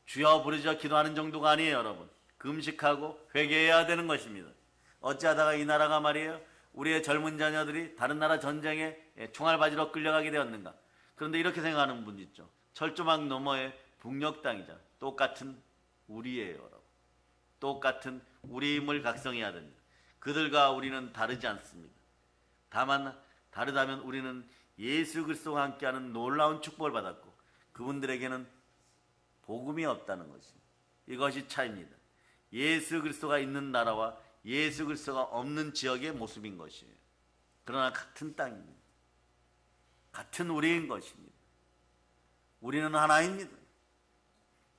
주여 부르짖어 기도하는 정도가 아니에요. 여러분, 금식하고 회개해야 되는 것입니다. 어찌하다가 이 나라가 말이에요, 우리의 젊은 자녀들이 다른 나라 전쟁에 총알 바지로 끌려가게 되었는가? 그런데 이렇게 생각하는 분 있죠. 철조망 너머의 북녘 땅이자 똑같은 우리예요. 여러분, 똑같은 우리임을 각성해야 됩니다. 그들과 우리는 다르지 않습니다. 다만 다르다면 우리는 예수 그리스도와 함께하는 놀라운 축복을 받았고 그분들에게는 복음이 없다는 것입니다. 이것이 차이입니다. 예수 그리스도가 있는 나라와 예수 그리스도가 없는 지역의 모습인 것이에요. 그러나 같은 땅입니다. 같은 우리인 것입니다. 우리는 하나입니다.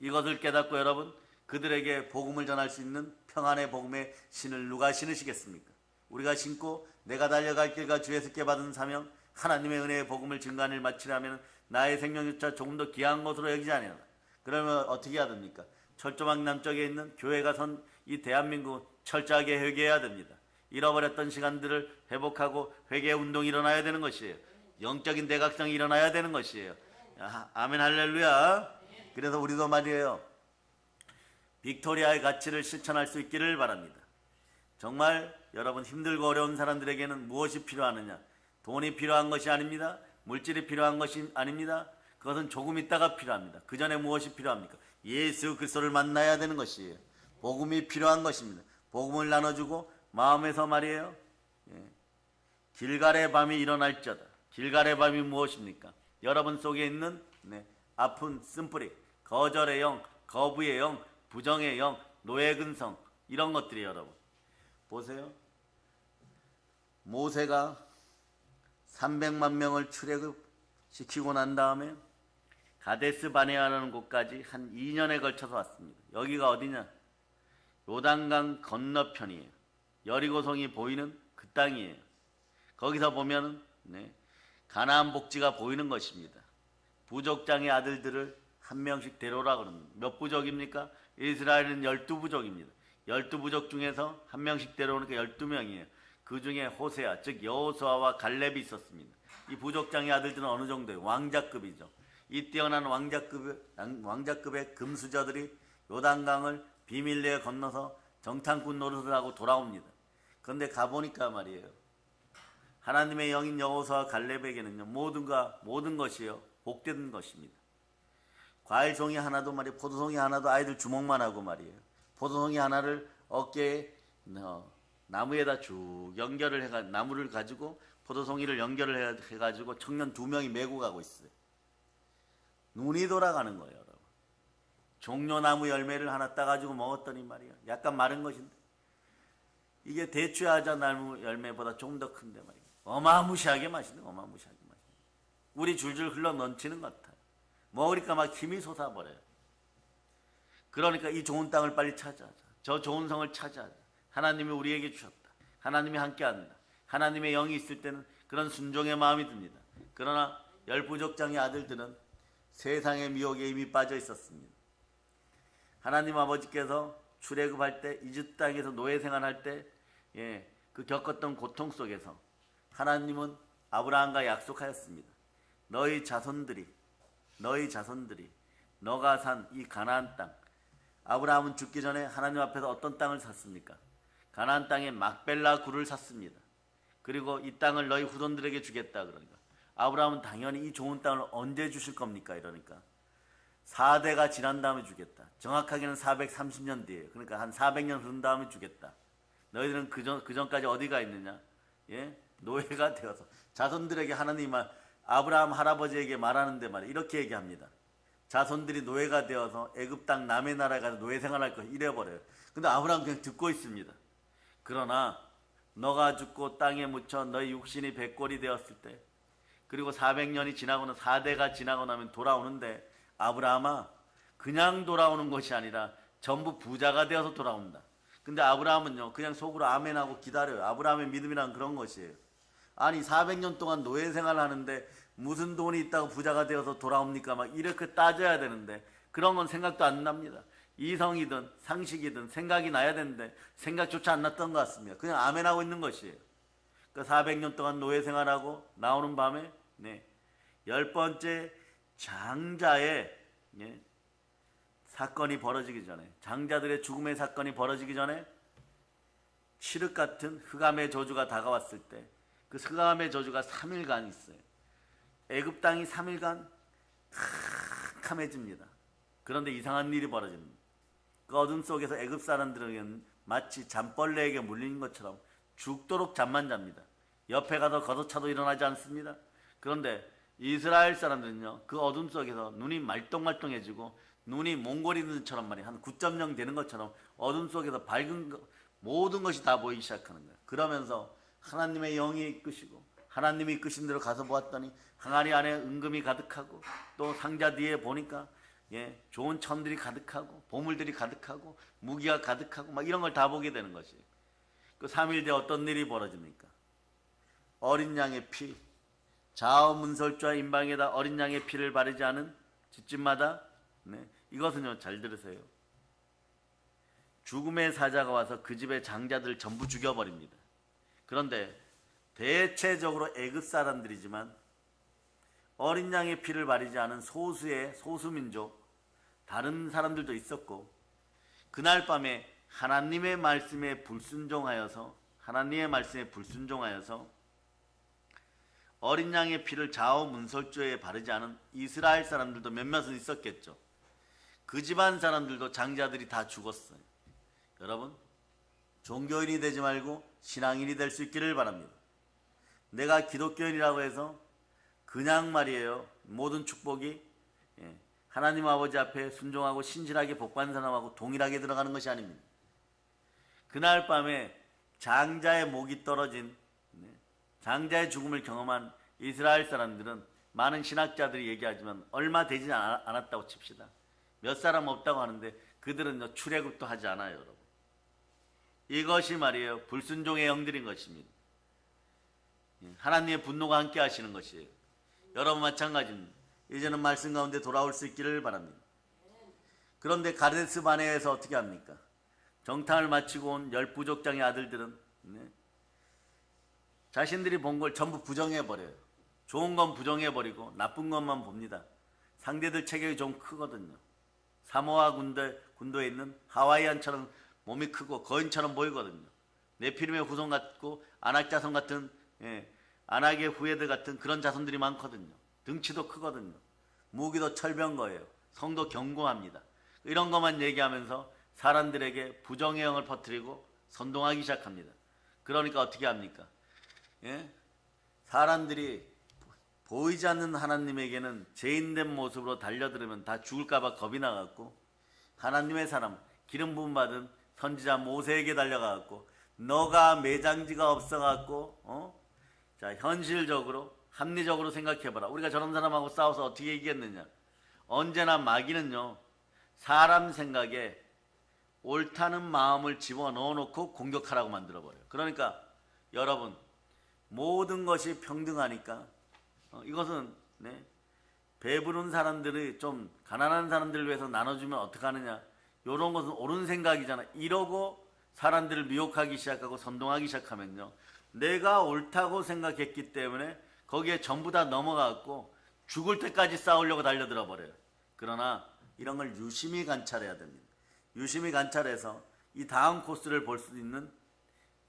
이것을 깨닫고 여러분, 그들에게 복음을 전할 수 있는 평안의 복음의 신을 누가 신으시겠습니까? 우리가 신고 내가 달려갈 길과 주에서께 받은 사명, 하나님의 은혜의 복음을 증거하는 일 마치려면 나의 생명조차 조금 더 귀한 것으로 여기지 아니하나. 그러면 어떻게 해야 됩니까? 철조망 남쪽에 있는 교회가 선 이 대한민국은 철저하게 회개해야 됩니다. 잃어버렸던 시간들을 회복하고 회개 운동이 일어나야 되는 것이에요. 영적인 대각성이 일어나야 되는 것이에요. 아멘 할렐루야. 그래서 우리도 말이에요, 빅토리아의 가치를 실천할 수 있기를 바랍니다. 정말 여러분, 힘들고 어려운 사람들에게는 무엇이 필요하느냐? 돈이 필요한 것이 아닙니다. 물질이 필요한 것이 아닙니다. 그것은 조금 있다가 필요합니다. 그 전에 무엇이 필요합니까? 예수 그리스도를 만나야 되는 것이에요. 복음이 필요한 것입니다. 복음을 나눠주고 마음에서 말이에요, 길갈의 밤이 일어날지어다. 길갈의 밤이 무엇입니까? 여러분 속에 있는 아픈 쓴뿌리, 거절의 영, 거부의 영, 부정의 영, 노예 근성, 이런 것들이 여러분 보세요. 모세가 300만 명을 출애굽시키고 난 다음에 가데스 바네아라는 곳까지 한 2년에 걸쳐서 왔습니다. 여기가 어디냐? 요단강 건너편이에요. 여리고성이 보이는 그 땅이에요. 거기서 보면 가나안 복지가 보이는 것입니다. 부족장의 아들들을 한 명씩 데려오라 그럽니다. 몇 부족입니까? 이스라엘은 12부족입니다. 12부족 중에서 한 명씩 데려오니까 12명이에요. 그 중에 호세아, 즉 여호수아와 갈렙이 있었습니다. 이 부족장의 아들들은 어느 정도예요? 왕자급이죠. 이 뛰어난 왕자급의 금수저들이 요단강을 비밀리에 건너서 정탐꾼 노릇을 하고 돌아옵니다. 그런데 가보니까 말이에요, 하나님의 영인 여호수아와 갈렙에게는요, 모든 것이요 복된 것입니다. 과일송이 하나도 말이에요, 포도송이 하나도 아이들 주먹만 하고 말이에요, 포도송이 하나를 어깨에 나무에다 쭉 연결을 해가, 나무를 가지고 포도송이를 연결을 해가지고 청년 2명이 메고 가고 있어요. 눈이 돌아가는 거예요, 여러분. 종려나무 열매를 하나 따가지고 먹었더니 말이에요, 약간 마른 것인데 이게 대추야자 나무 열매보다 좀 더 큰데 말이에요, 어마무시하게 맛있네. 어마무시하게 맛있네. 우리 줄줄 흘러 넘치는 것 같아요. 먹으니까 막 힘이 솟아버려요. 그러니까 이 좋은 땅을 빨리 차지하자. 저 좋은 성을 차지하자. 하나님이 우리에게 주셨다. 하나님이 함께한다. 하나님의 영이 있을 때는 그런 순종의 마음이 듭니다. 그러나 10부족장의 아들들은 세상의 미혹에 이미 빠져 있었습니다. 하나님 아버지께서 출애굽할 때, 이집트 땅에서 노예 생활할 때 그 겪었던 고통 속에서 하나님은 아브라함과 약속하였습니다. 너희 자손들이 너가 산 이 가나안 땅, 아브라함은 죽기 전에 하나님 앞에서 어떤 땅을 샀습니까? 가나안 땅에 막벨라 굴을 샀습니다. 그리고 이 땅을 너희 후손들에게 주겠다. 그러니까 아브라함은 당연히 이 좋은 땅을 언제 주실 겁니까? 이러니까 4대가 지난 다음에 주겠다. 정확하게는 430년 뒤에요. 그러니까 한 400년 흐른 다음에 주겠다. 너희들은 그 전까지 어디가 있느냐? 노예가 되어서 자손들에게 하나님이 아브라함 할아버지에게 말하는데 말이에요, 이렇게 얘기합니다. 자손들이 노예가 되어서 애굽 땅 남의 나라에 가서 노예 생활할 거 잃어버려요. 근데 아브라함 그냥 듣고 있습니다. 그러나 너가 죽고 땅에 묻혀 너희 육신이 백골이 되었을 때, 그리고 400년이 지나거나 4대가 지나고 나면 돌아오는데, 아브라함아, 그냥 돌아오는 것이 아니라 전부 부자가 되어서 돌아온다. 근데 아브라함은요, 그냥 속으로 아멘하고 기다려요. 아브라함의 믿음이란 그런 것이에요. 아니 400년 동안 노예 생활을 하는데 무슨 돈이 있다고 부자가 되어서 돌아옵니까? 막 이렇게 따져야 되는데 그런 건 생각도 안 납니다. 이성이든 상식이든 생각이 나야 되는데 생각조차 안 났던 것 같습니다. 그냥 아멘하고 있는 것이에요. 그 400년 동안 노예 생활하고 나오는 밤에 10번째 장자의 사건이 벌어지기 전에, 장자들의 죽음의 사건이 벌어지기 전에 칠흑 같은 흑암의 저주가 다가왔을 때, 그 흑암의 저주가 3일간 있어요. 애굽 땅이 3일간 캄캄해집니다. 그런데 이상한 일이 벌어집니다. 그 어둠 속에서 애굽 사람들은 마치 잠벌레에게 물린 것처럼 죽도록 잠만 잡니다. 옆에 가서 걷어차도 일어나지 않습니다. 그런데 이스라엘 사람들은요, 그 어둠 속에서 눈이 말똥말똥해지고 눈이 몽골이 눈처럼 말이에요, 한 9.0 되는 것처럼 어둠 속에서 밝은 모든 것이 다 보이기 시작하는 거예요. 그러면서 하나님의 영이 이끄시고 하나님이 이끄신 대로 가서 보았더니 항아리 안에 은금이 가득하고, 또 상자 뒤에 보니까 좋은 천들이 가득하고 보물들이 가득하고 무기가 가득하고 막 이런 걸 다 보게 되는 것이에요. 그 3일 뒤에 어떤 일이 벌어집니까? 어린 양의 피, 좌우 문설주와 임방에다 어린 양의 피를 바르지 않은 집집마다, 이것은요, 잘 들으세요, 죽음의 사자가 와서 그 집의 장자들 전부 죽여버립니다. 그런데 대체적으로 애굽 사람들이지만 어린 양의 피를 바르지 않은 소수의 소수민족, 다른 사람들도 있었고, 그날 밤에 하나님의 말씀에 불순종하여서 어린 양의 피를 좌우 문설주에 바르지 않은 이스라엘 사람들도 몇몇은 있었겠죠. 그 집안 사람들도 장자들이 다 죽었어요. 여러분, 종교인이 되지 말고 신앙인이 될 수 있기를 바랍니다. 내가 기독교인이라고 해서 그냥 말이에요, 모든 축복이 하나님 아버지 앞에 순종하고 신실하게 복받는 사람하고 동일하게 들어가는 것이 아닙니다. 그날 밤에 장자의 목이 떨어진, 장자의 죽음을 경험한 이스라엘 사람들은 많은 신학자들이 얘기하지만 얼마 되지 않았다고 칩시다. 몇 사람 없다고 하는데 그들은 출애굽도 하지 않아요, 여러분. 이것이 말이에요, 불순종의 영들인 것입니다. 하나님의 분노가 함께 하시는 것이에요. 여러분 마찬가지입니다. 이제는 말씀 가운데 돌아올 수 있기를 바랍니다. 그런데 가데스 바네에서 어떻게 합니까? 정탐을 마치고 온 10부족장의 아들들은 자신들이 본 걸 전부 부정해버려요. 좋은 건 부정해버리고 나쁜 것만 봅니다. 상대들 체격이 좀 크거든요. 사모아 군도에 있는 하와이안처럼 몸이 크고 거인처럼 보이거든요. 네피림의 후손 같고 아낙 자손 같은 아낙의 후예들 같은 그런 자손들이 많거든요. 등치도 크거든요. 무기도 철병 거예요. 성도 견고합니다. 이런 것만 얘기하면서 사람들에게 부정의 영을 퍼뜨리고 선동하기 시작합니다. 그러니까 어떻게 합니까? 사람들이 보이지 않는 하나님에게는 죄인된 모습으로 달려들으면 다 죽을까봐 겁이 나갖고 하나님의 사람 기름 부음 받은 선지자 모세에게 달려가갖고 너가 매장지가 없어갖고 자 현실적으로 합리적으로 생각해봐라. 우리가 저런 사람하고 싸워서 어떻게 이겼느냐. 언제나 마귀는요 사람 생각에 옳다는 마음을 집어넣어 놓고 공격하라고 만들어버려요. 그러니까 여러분 모든 것이 평등하니까 이것은 배부른 사람들이 좀 가난한 사람들을 위해서 나눠주면 어떡하느냐. 이런 것은 옳은 생각이잖아. 이러고 사람들을 미혹하기 시작하고 선동하기 시작하면요 내가 옳다고 생각했기 때문에 거기에 전부 다 넘어가고 죽을 때까지 싸우려고 달려들어 버려요. 그러나 이런 걸 유심히 관찰해야 됩니다. 유심히 관찰해서 이 다음 코스를 볼 수 있는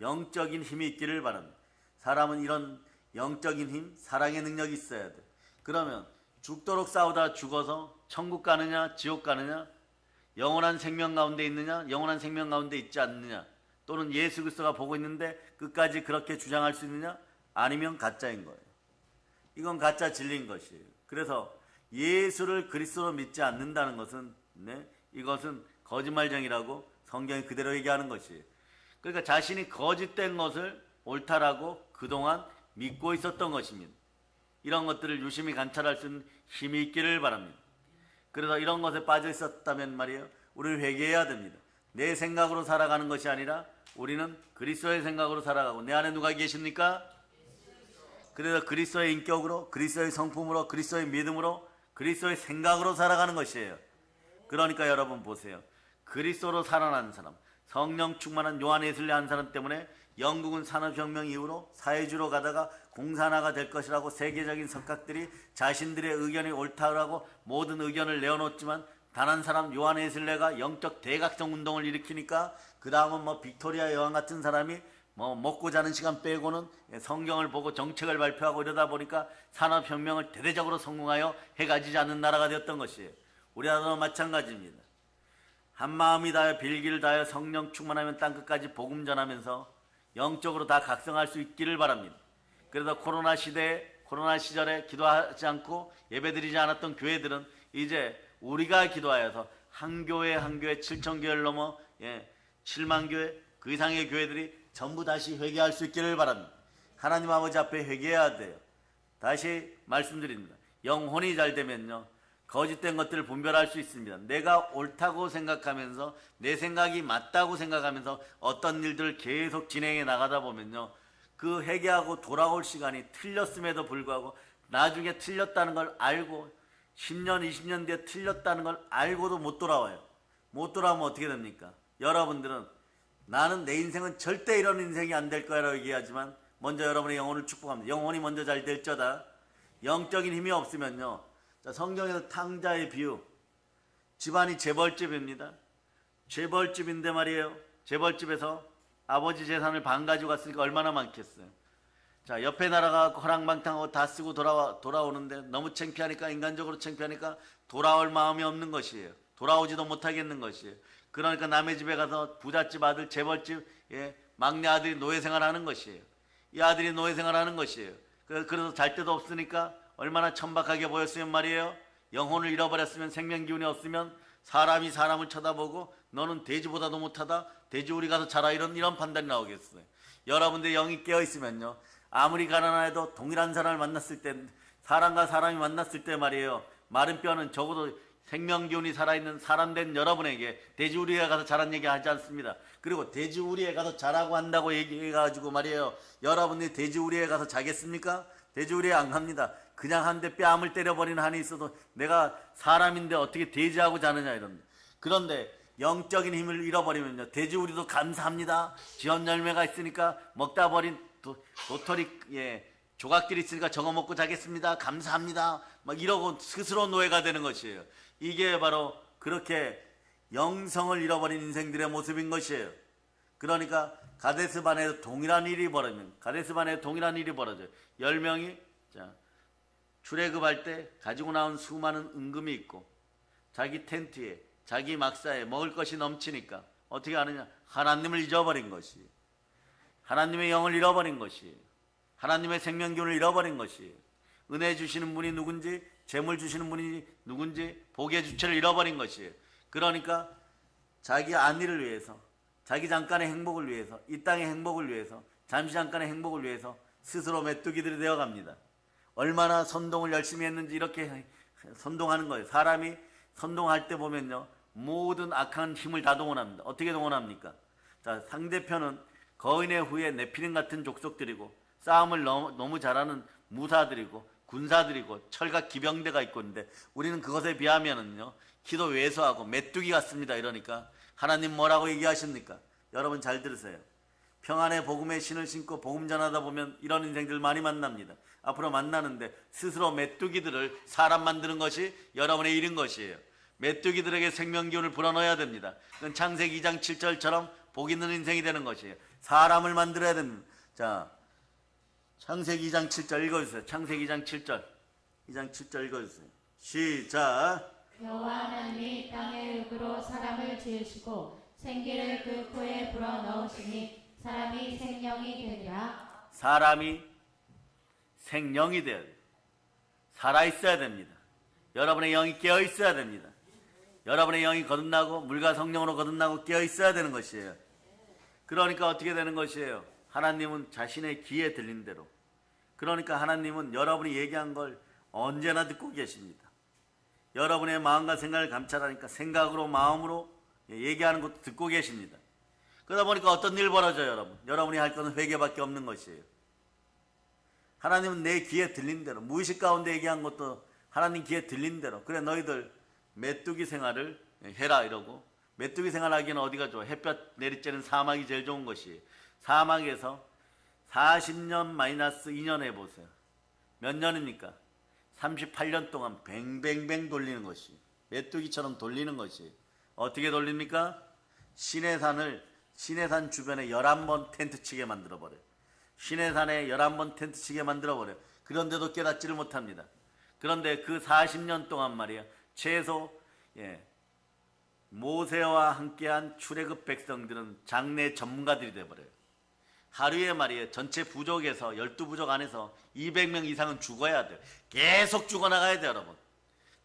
영적인 힘이 있기를 바랍니다. 사람은 이런 영적인 힘, 사랑의 능력이 있어야 돼. 그러면 죽도록 싸우다 죽어서 천국 가느냐 지옥 가느냐, 영원한 생명 가운데 있느냐 영원한 생명 가운데 있지 않느냐, 또는 예수 그리스도가 보고 있는데 끝까지 그렇게 주장할 수 있느냐, 아니면 가짜인 거예요. 이건 가짜 진리인 것이에요. 그래서 예수를 그리스도로 믿지 않는다는 것은 이것은 거짓말쟁이라고 성경이 그대로 얘기하는 것이에요. 그러니까 자신이 거짓된 것을 옳다라고 그동안 믿고 있었던 것입니다. 이런 것들을 유심히 관찰할 수 있는 힘이 있기를 바랍니다. 그래서 이런 것에 빠져 있었다면 말이에요 우리는 회개해야 됩니다. 내 생각으로 살아가는 것이 아니라 우리는 그리스도의 생각으로 살아가고, 내 안에 누가 계십니까? 그래서 그리스도의 인격으로, 그리스도의 성품으로, 그리스도의 믿음으로, 그리스도의 생각으로 살아가는 것이에요. 그러니까 여러분 보세요. 그리스도로 살아난 사람, 성령 충만한 요한 웨슬리 한 사람 때문에 영국은 산업혁명 이후로 사회주의로 가다가 공산화가 될 것이라고 세계적인 석학들이 자신들의 의견이 옳다고 모든 의견을 내어놓지만 단 한 사람 요한 웨슬레가 영적 대각성 운동을 일으키니까 그 다음은 뭐 빅토리아 여왕 같은 사람이 뭐 먹고 자는 시간 빼고는 성경을 보고 정책을 발표하고 이러다 보니까 산업혁명을 대대적으로 성공하여 해가 지지 않는 나라가 되었던 것이에요. 우리나라도 마찬가지입니다. 한마음이 다하여 빌기를 다하여 성령 충만하면 땅끝까지 복음 전하면서 영적으로 다 각성할 수 있기를 바랍니다. 그래서 코로나 시절에 기도하지 않고 예배드리지 않았던 교회들은 이제 우리가 기도하여서 한 교회 7,000교회를 넘어 7만 교회 그 이상의 교회들이 전부 다시 회개할 수 있기를 바랍니다. 하나님 아버지 앞에 회개해야 돼요. 다시 말씀드립니다. 영혼이 잘 되면요 거짓된 것들을 분별할 수 있습니다. 내가 옳다고 생각하면서 내 생각이 맞다고 생각하면서 어떤 일들을 계속 진행해 나가다 보면요 그 회개하고 돌아올 시간이 틀렸음에도 불구하고 나중에 틀렸다는 걸 알고 10년 20년 뒤에 틀렸다는 걸 알고도 못 돌아와요. 못 돌아오면 어떻게 됩니까? 여러분들은 나는 내 인생은 절대 이런 인생이 안 될 거라고 얘기하지만 먼저 여러분의 영혼을 축복합니다. 영혼이 먼저 잘 될저다. 영적인 힘이 없으면요 자, 성경에서 탕자의 비유, 집안이 재벌집입니다. 재벌집인데 말이에요 재벌집에서 아버지 재산을 반 가지고 갔으니까 얼마나 많겠어요. 자, 옆에 나라가 허랑방탕하고 다 쓰고 돌아오는데 너무 창피하니까, 인간적으로 창피하니까 돌아올 마음이 없는 것이에요. 돌아오지도 못하겠는 것이에요. 그러니까 남의 집에 가서 부잣집 아들, 재벌집 막내 아들이 노예생활하는 것이에요. 이 아들이 노예생활하는 것이에요. 그래서 잘 데도 없으니까 얼마나 천박하게 보였으면 말이에요. 영혼을 잃어버렸으면, 생명기운이 없으면 사람이 사람을 쳐다보고 너는 돼지보다도 못하다, 돼지우리 가서 자라, 이런 판단이 나오겠어요. 여러분들의 영이 깨어있으면요 아무리 가난해도 동일한 사람을 만났을 때, 사람과 사람이 만났을 때 말이에요 마른 뼈는 적어도 생명기운이 살아있는 사람 된 여러분에게 돼지우리에 가서 자란 얘기 하지 않습니다. 그리고 돼지우리에 가서 자라고 한다고 얘기해가지고 말이에요 여러분들이 돼지우리에 가서 자겠습니까? 돼지우리에 안 갑니다. 그냥 한 대 뺨을 때려버리는 한이 있어도 내가 사람인데 어떻게 돼지하고 자느냐 이럽니다. 그런데 영적인 힘을 잃어버리면요, 돼지우리도 감사합니다. 지원 열매가 있으니까 먹다 버린 도토리 조각들이 있으니까 저거 먹고 자겠습니다. 감사합니다. 막 이러고 스스로 노예가 되는 것이에요. 이게 바로 그렇게 영성을 잃어버린 인생들의 모습인 것이에요. 그러니까 가데스 반에서 동일한 일이 벌어져요. 10명이 출애굽할 때 가지고 나온 수많은 은금이 있고 자기 텐트에 자기 막사에 먹을 것이 넘치니까 어떻게 하느냐? 하나님을 잊어버린 것이에요. 하나님의 영을 잃어버린 것이에요. 하나님의 생명기운을 잃어버린 것이에요. 은혜 주시는 분이 누군지, 재물 주시는 분이 누군지, 복의 주체를 잃어버린 것이에요. 그러니까 자기 안위를 위해서, 자기 잠깐의 행복을 위해서, 이 땅의 행복을 위해서, 잠시 잠깐의 행복을 위해서 스스로 메뚜기들이 되어갑니다. 얼마나 선동을 열심히 했는지 이렇게 선동하는 거예요. 사람이 선동할 때 보면요, 모든 악한 힘을 다 동원합니다. 어떻게 동원합니까? 자, 상대편은 거인의 후에 네피림 같은 족속들이고 싸움을 너무 잘하는 무사들이고 군사들이고 철과 기병대가 있고 있는데 우리는 그것에 비하면은요, 키도 왜소하고 메뚜기 같습니다. 이러니까 하나님 뭐라고 얘기하십니까? 여러분 잘 들으세요. 평안의 복음의 신을 신고 복음 전하다 보면 이런 인생들 많이 만납니다. 앞으로 만나는데 스스로 메뚜기들을 사람 만드는 것이 여러분의 일인 것이에요. 메뚜기들에게 생명기운을 불어넣어야 됩니다. 그건 창세기 2장 7절처럼 복 있는 인생이 되는 것이에요. 사람을 만들어야 됩니다. 자, 창세기 2장 7절 읽어주세요. 창세기 2장 7절. 2장 7절 읽어주세요. 시작. 여호와 하나님이 땅의 흙으로 사람을 지으시고 생기를 그 코에 불어넣으시니 사람이 생명이 되리라. 사람이 생명이 되어야 돼요. 살아있어야 됩니다. 여러분의 영이 깨어있어야 됩니다. 여러분의 영이 거듭나고 물과 성령으로 거듭나고 깨어있어야 되는 것이에요. 그러니까 어떻게 되는 것이에요? 하나님은 자신의 귀에 들린 대로, 그러니까 하나님은 여러분이 얘기한 걸 언제나 듣고 계십니다. 여러분의 마음과 생각을 감찰하니까 생각으로 마음으로 얘기하는 것도 듣고 계십니다. 그러다 보니까 어떤 일 벌어져요, 여러분? 여러분이 할 것은 회개밖에 없는 것이에요. 하나님은 내 귀에 들린 대로, 무의식 가운데 얘기한 것도 하나님 귀에 들린 대로, 그래 너희들 메뚜기 생활을 해라 이러고, 메뚜기 생활하기에는 어디가 좋아? 햇볕 내리쬐는 사막이 제일 좋은 것이에요. 사막에서 40년 마이너스 2년 해보세요. 몇 년입니까? 38년 동안 뱅뱅뱅 돌리는 것이, 메뚜기처럼 돌리는 것이. 어떻게 돌립니까? 시내산 주변에 11번 텐트 치게 만들어버려요. 시내산에 11번 텐트 치게 만들어버려요. 그런데도 깨닫지를 못합니다. 그런데 그 40년 동안 말이야, 최소 모세와 함께한 출애굽 백성들은 장래 전문가들이 되어버려요. 하루에 말이에요, 전체 부족에서 12부족 안에서 200명 이상은 죽어야 돼요. 계속 죽어나가야 돼요, 여러분.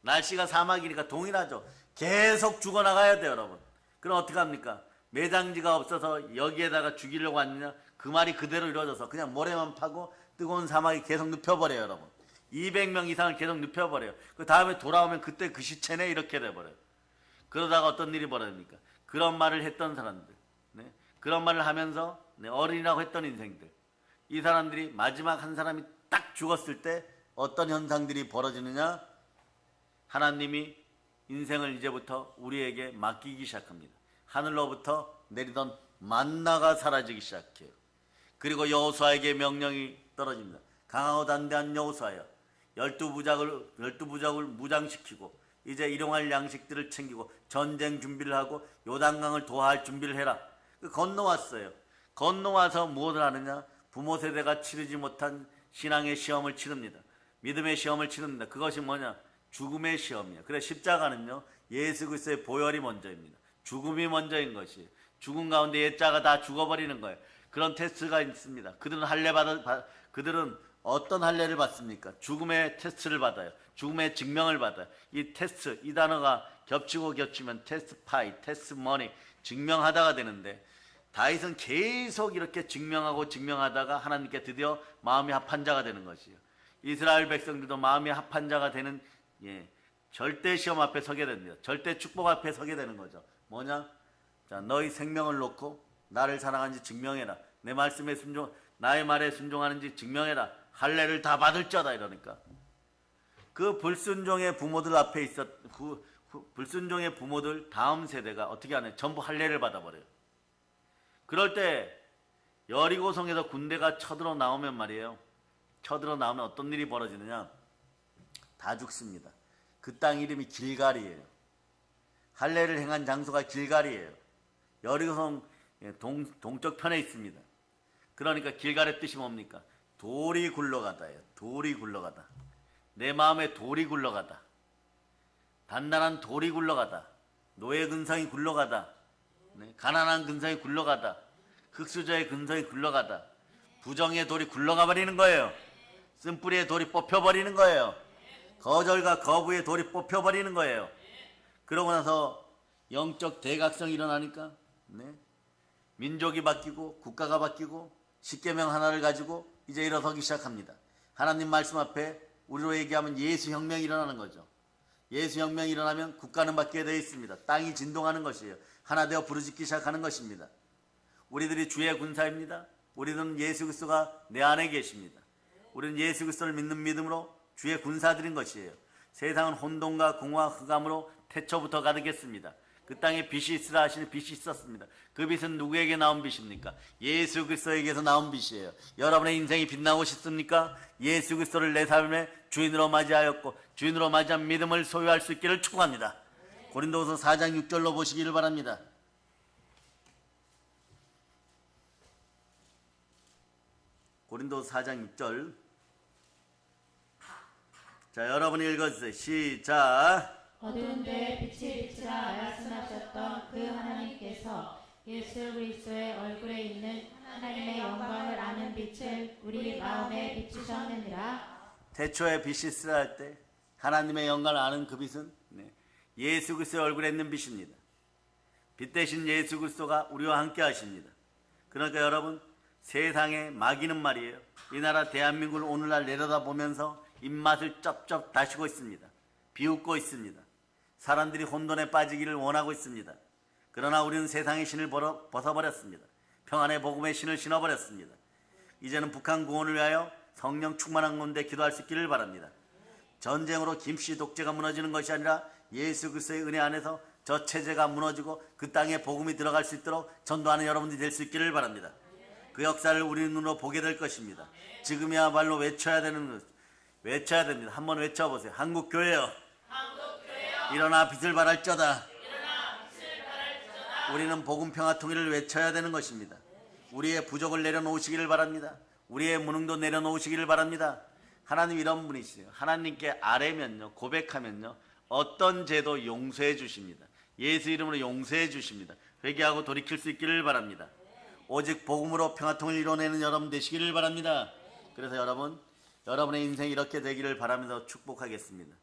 날씨가 사막이니까 동일하죠. 계속 죽어나가야 돼요, 여러분. 그럼 어떻게 합니까? 매장지가 없어서 여기에다가 죽이려고 하느냐? 그 말이 그대로 이루어져서 그냥 모래만 파고 뜨거운 사막이 계속 눕혀버려요, 여러분. 200명 이상을 계속 눕혀버려요. 그 다음에 돌아오면 그때 그 시체네 이렇게 돼버려요. 그러다가 어떤 일이 벌어집니까? 그런 말을 했던 사람들, 그런 말을 하면서 어린이라고 했던 인생들, 이 사람들이 마지막 한 사람이 딱 죽었을 때 어떤 현상들이 벌어지느냐? 하나님이 인생을 이제부터 우리에게 맡기기 시작합니다. 하늘로부터 내리던 만나가 사라지기 시작해요. 그리고 여호수아에게 명령이 떨어집니다. 강하고 단대한 여호수아여, 12부작을 무장시키고 이제 일용할 양식들을 챙기고 전쟁 준비를 하고 요단강을 도하할 준비를 해라. 건너왔어요. 건너와서 무엇을 하느냐? 부모 세대가 치르지 못한 신앙의 시험을 치릅니다. 믿음의 시험을 치릅니다. 그것이 뭐냐? 죽음의 시험이에요. 그래 십자가는요, 예수 그리스도의 보혈이 먼저입니다. 죽음이 먼저인 것이, 죽음 가운데 옛자가 다 죽어버리는 거예요. 그런 테스트가 있습니다. 그들은 어떤 할례를 받습니까? 죽음의 테스트를 받아요. 죽음의 증명을 받아요. 이 테스트, 이 단어가 겹치고 겹치면 테스트파이, 테스트머니, 증명하다가 되는데, 다윗은 계속 이렇게 증명하다가 하나님께 드디어 마음이 합한 자가 되는 것이에요. 이스라엘 백성들도 마음이 합한 자가 되는 절대 시험 앞에 서게 됩니다. 절대 축복 앞에 서게 되는 거죠. 뭐냐? 자, 너희 생명을 놓고 나를 사랑하는지 증명해라. 내 말씀에 나의 말에 순종하는지 증명해라. 할례를 다 받을 자다 이러니까. 그 불순종의 부모들 앞에 불순종의 부모들 다음 세대가 어떻게 하냐? 전부 할례를 받아버려요. 그럴 때 여리고성에서 군대가 쳐들어 나오면 말이에요. 쳐들어 나오면 어떤 일이 벌어지느냐? 다 죽습니다. 그 땅 이름이 길갈이에요. 할례를 행한 장소가 길갈이에요. 여리고성 동쪽 편에 있습니다. 그러니까 길갈의 뜻이 뭡니까? 돌이 굴러가다예요. 돌이 굴러가다. 내 마음에 돌이 굴러가다. 단단한 돌이 굴러가다. 노예 근성이 굴러가다. 네? 가난한 근성이 굴러가다. 흙수저의 근성이 굴러가다. 부정의 돌이 굴러가 버리는 거예요. 쓴뿌리의 돌이 뽑혀버리는 거예요. 거절과 거부의 돌이 뽑혀버리는 거예요. 그러고 나서 영적 대각성이 일어나니까 네? 민족이 바뀌고 국가가 바뀌고 십계명 하나를 가지고 이제 일어서기 시작합니다. 하나님 말씀 앞에 우리로 얘기하면 예수혁명이 일어나는 거죠. 예수혁명이 일어나면 국가는 바뀌게 되어 있습니다. 땅이 진동하는 것이에요. 하나 되어 부르짖기 시작하는 것입니다. 우리들이 주의 군사입니다. 우리는 예수 그리스도가 내 안에 계십니다. 우리는 예수 그리스도를 믿는 믿음으로 주의 군사들인 것이에요. 세상은 혼돈과 공허와 흑암으로 태초부터 가득했습니다. 그 땅에 빛이 있으라 하시는 빛이 있었습니다. 그 빛은 누구에게 나온 빛입니까? 예수 그리스도에게서 나온 빛이에요. 여러분의 인생이 빛나고 싶습니까? 예수 그리스도를 내 삶의 주인으로 맞이하였고 주인으로 맞이한 믿음을 소유할 수 있기를 축복합니다. 고린도후서 4장 6절로 보시기를 바랍니다. 고린도후서 4장 6절. 자, 여러분이 읽어주세요. 시작. 어두운 데에 빛이 비치라 말씀하셨던 그 하나님께서 예수 그리스도의 얼굴에 있는 하나님의 영광을 아는 빛을 우리 마음에 비추셨느니라. 태초에 빛이 있으라 할 때 하나님의 영광을 아는 그 빛은 예수 그리스도의 얼굴에 있는 빛입니다. 빛 대신 예수 그리스도가 우리와 함께 하십니다. 그러니까 여러분, 세상의 마귀는 말이에요. 이 나라 대한민국을 오늘날 내려다보면서 입맛을 쩝쩝 다시고 있습니다. 비웃고 있습니다. 사람들이 혼돈에 빠지기를 원하고 있습니다. 그러나 우리는 세상의 신을 벗어버렸습니다. 평안의 복음의 신을 신어버렸습니다. 이제는 북한 구원을 위하여 성령 충만한 가운데 기도할 수 있기를 바랍니다. 전쟁으로 김씨 독재가 무너지는 것이 아니라 예수 그리스도의 은혜 안에서 저 체제가 무너지고 그 땅에 복음이 들어갈 수 있도록 전도하는 여러분들이 될 수 있기를 바랍니다. 그 역사를 우리 눈으로 보게 될 것입니다. 지금이야말로 외쳐야 됩니다. 한번 외쳐보세요. 한국교회여, 일어나 빛을 발할지어다. 우리는 복음 평화 통일을 외쳐야 되는 것입니다. 우리의 부족을 내려놓으시기를 바랍니다. 우리의 무능도 내려놓으시기를 바랍니다. 하나님 이런 분이시죠. 하나님께 아뢰면요, 고백하면요, 어떤 죄도 용서해 주십니다. 예수 이름으로 용서해 주십니다. 회개하고 돌이킬 수 있기를 바랍니다. 오직 복음으로 평화통을 이뤄내는 여러분 되시기를 바랍니다. 그래서 여러분의 인생이 이렇게 되기를 바라면서 축복하겠습니다.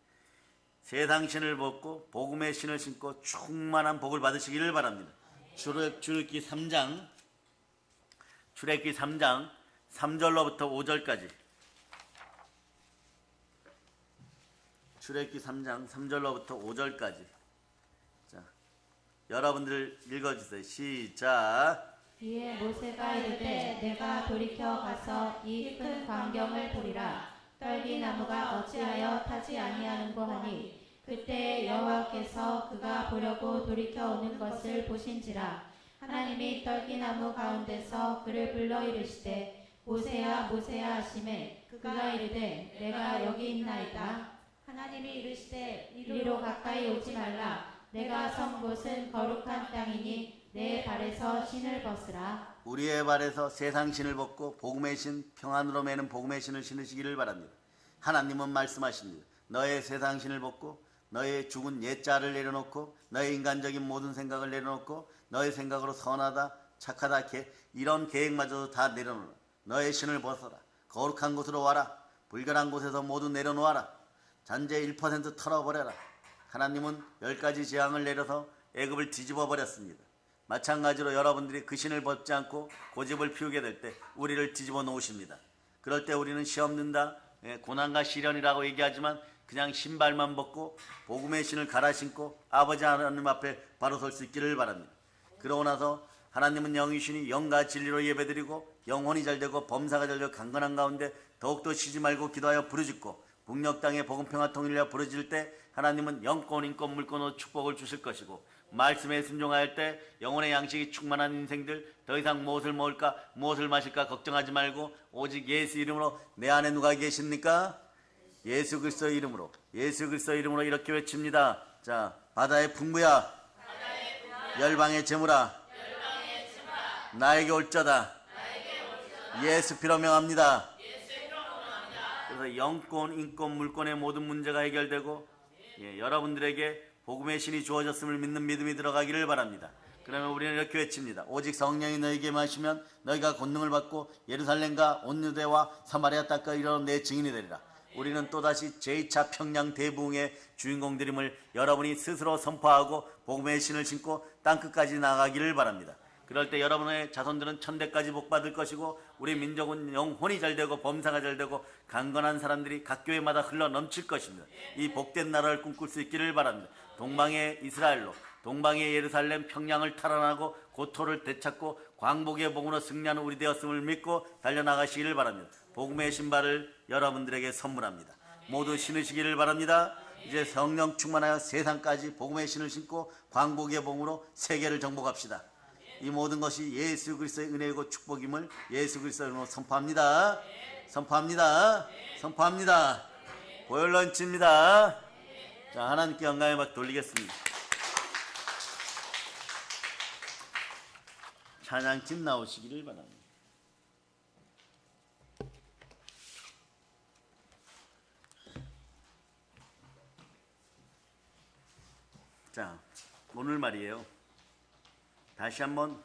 세상 신을 벗고 복음의 신을 신고 충만한 복을 받으시기를 바랍니다. 출애굽기 3장 3절로부터 5절까지. 출애굽기 3장 3절로부터 5절까지. 자, 여러분들 읽어주세요. 시작. 이에 모세가 이르되 내가 돌이켜 가서 이 큰 광경을 보리라. 떨기나무가 어찌하여 타지 아니하는고 하니 그때 여호와께서 그가 보려고 돌이켜 오는 것을 보신지라. 하나님이 떨기나무 가운데서 그를 불러 이르시되 모세야 모세야 하시매 그가 이르되 내가 여기 있나이다. 하나님이 이르시되 이리로 가까이 오지 말라. 내가 선 곳은 거룩한 땅이니 내 발에서 신을 벗으라. 우리의 발에서 세상 신을 벗고 복음의 신, 평안으로 매는 복음의 신을 신으시기를 바랍니다. 하나님은 말씀하십니다. 너의 세상 신을 벗고 너의 죽은 옛자를 내려놓고 너의 인간적인 모든 생각을 내려놓고 너의 생각으로 선하다, 착하다, 이런 계획마저도 다 내려놓으라. 너의 신을 벗어라. 거룩한 곳으로 와라. 불결한 곳에서 모두 내려놓아라. 잔재 1% 털어버려라. 하나님은 10가지 재앙을 내려서 애굽을 뒤집어 버렸습니다. 마찬가지로 여러분들이 그 신을 벗지 않고 고집을 피우게 될 때 우리를 뒤집어 놓으십니다. 그럴 때 우리는 시험 든다, 고난과 시련이라고 얘기하지만 그냥 신발만 벗고 복음의 신을 갈아 신고 아버지 하나님 앞에 바로 설 수 있기를 바랍니다. 그러고 나서 하나님은 영이시니 영과 진리로 예배드리고 영혼이 잘되고 범사가 잘되고 강건한 가운데 더욱더 쉬지 말고 기도하여 부르짖고 북녘 땅에 복음 평화 통일이라 부르짖을 때 하나님은 영권 인권 물권으로 축복을 주실 것이고 말씀에 순종할 때 영혼의 양식이 충만한 인생들 더 이상 무엇을 먹을까 무엇을 마실까 걱정하지 말고 오직 예수 이름으로 내 안에 누가 계십니까? 예수 그리스도 이름으로 예수 그리스도 이름으로 이렇게 외칩니다. 자, 바다의 풍부야 열방의 재물아 나에게 올자다 예수 피로 명합니다. 그래서 영권, 인권, 물권의 모든 문제가 해결되고 여러분들에게 복음의 신이 주어졌음을 믿는 믿음이 들어가기를 바랍니다. 그러면 우리는 이렇게 외칩니다. 오직 성령이 너에게 마시면 너희가 권능을 받고 예루살렘과 온 유대와 사마리아 땅까지 이르러 내 증인이 되리라. 우리는 또다시 제2차 평양 대부흥의 주인공들임을 여러분이 스스로 선포하고 복음의 신을 신고 땅끝까지 나가기를 바랍니다. 그럴 때 여러분의 자손들은 천대까지 복받을 것이고 우리 민족은 영혼이 잘되고 범사가 잘되고 강건한 사람들이 각 교회마다 흘러 넘칠 것입니다. 이 복된 나라를 꿈꿀 수 있기를 바랍니다. 동방의 이스라엘로 동방의 예루살렘 평양을 탈환하고 고토를 되찾고 광복의 복음으로 승리하는 우리 되었음을 믿고 달려나가시기를 바랍니다. 복음의 신발을 여러분들에게 선물합니다. 모두 신으시기를 바랍니다. 이제 성령 충만하여 세상까지 복음의 신을 신고 광복의 복음으로 세계를 정복합시다. 이 모든 것이 예수 그리스도의 은혜이고 축복임을 예수 그리스도의 이름으로 선포합니다. 선포합니다. 선포합니다. 보혈 런치입니다. 자, 하나님께 영광의 막 돌리겠습니다. 찬양팀 나오시기를 바랍니다. 자, 오늘 말이에요. 다시 한번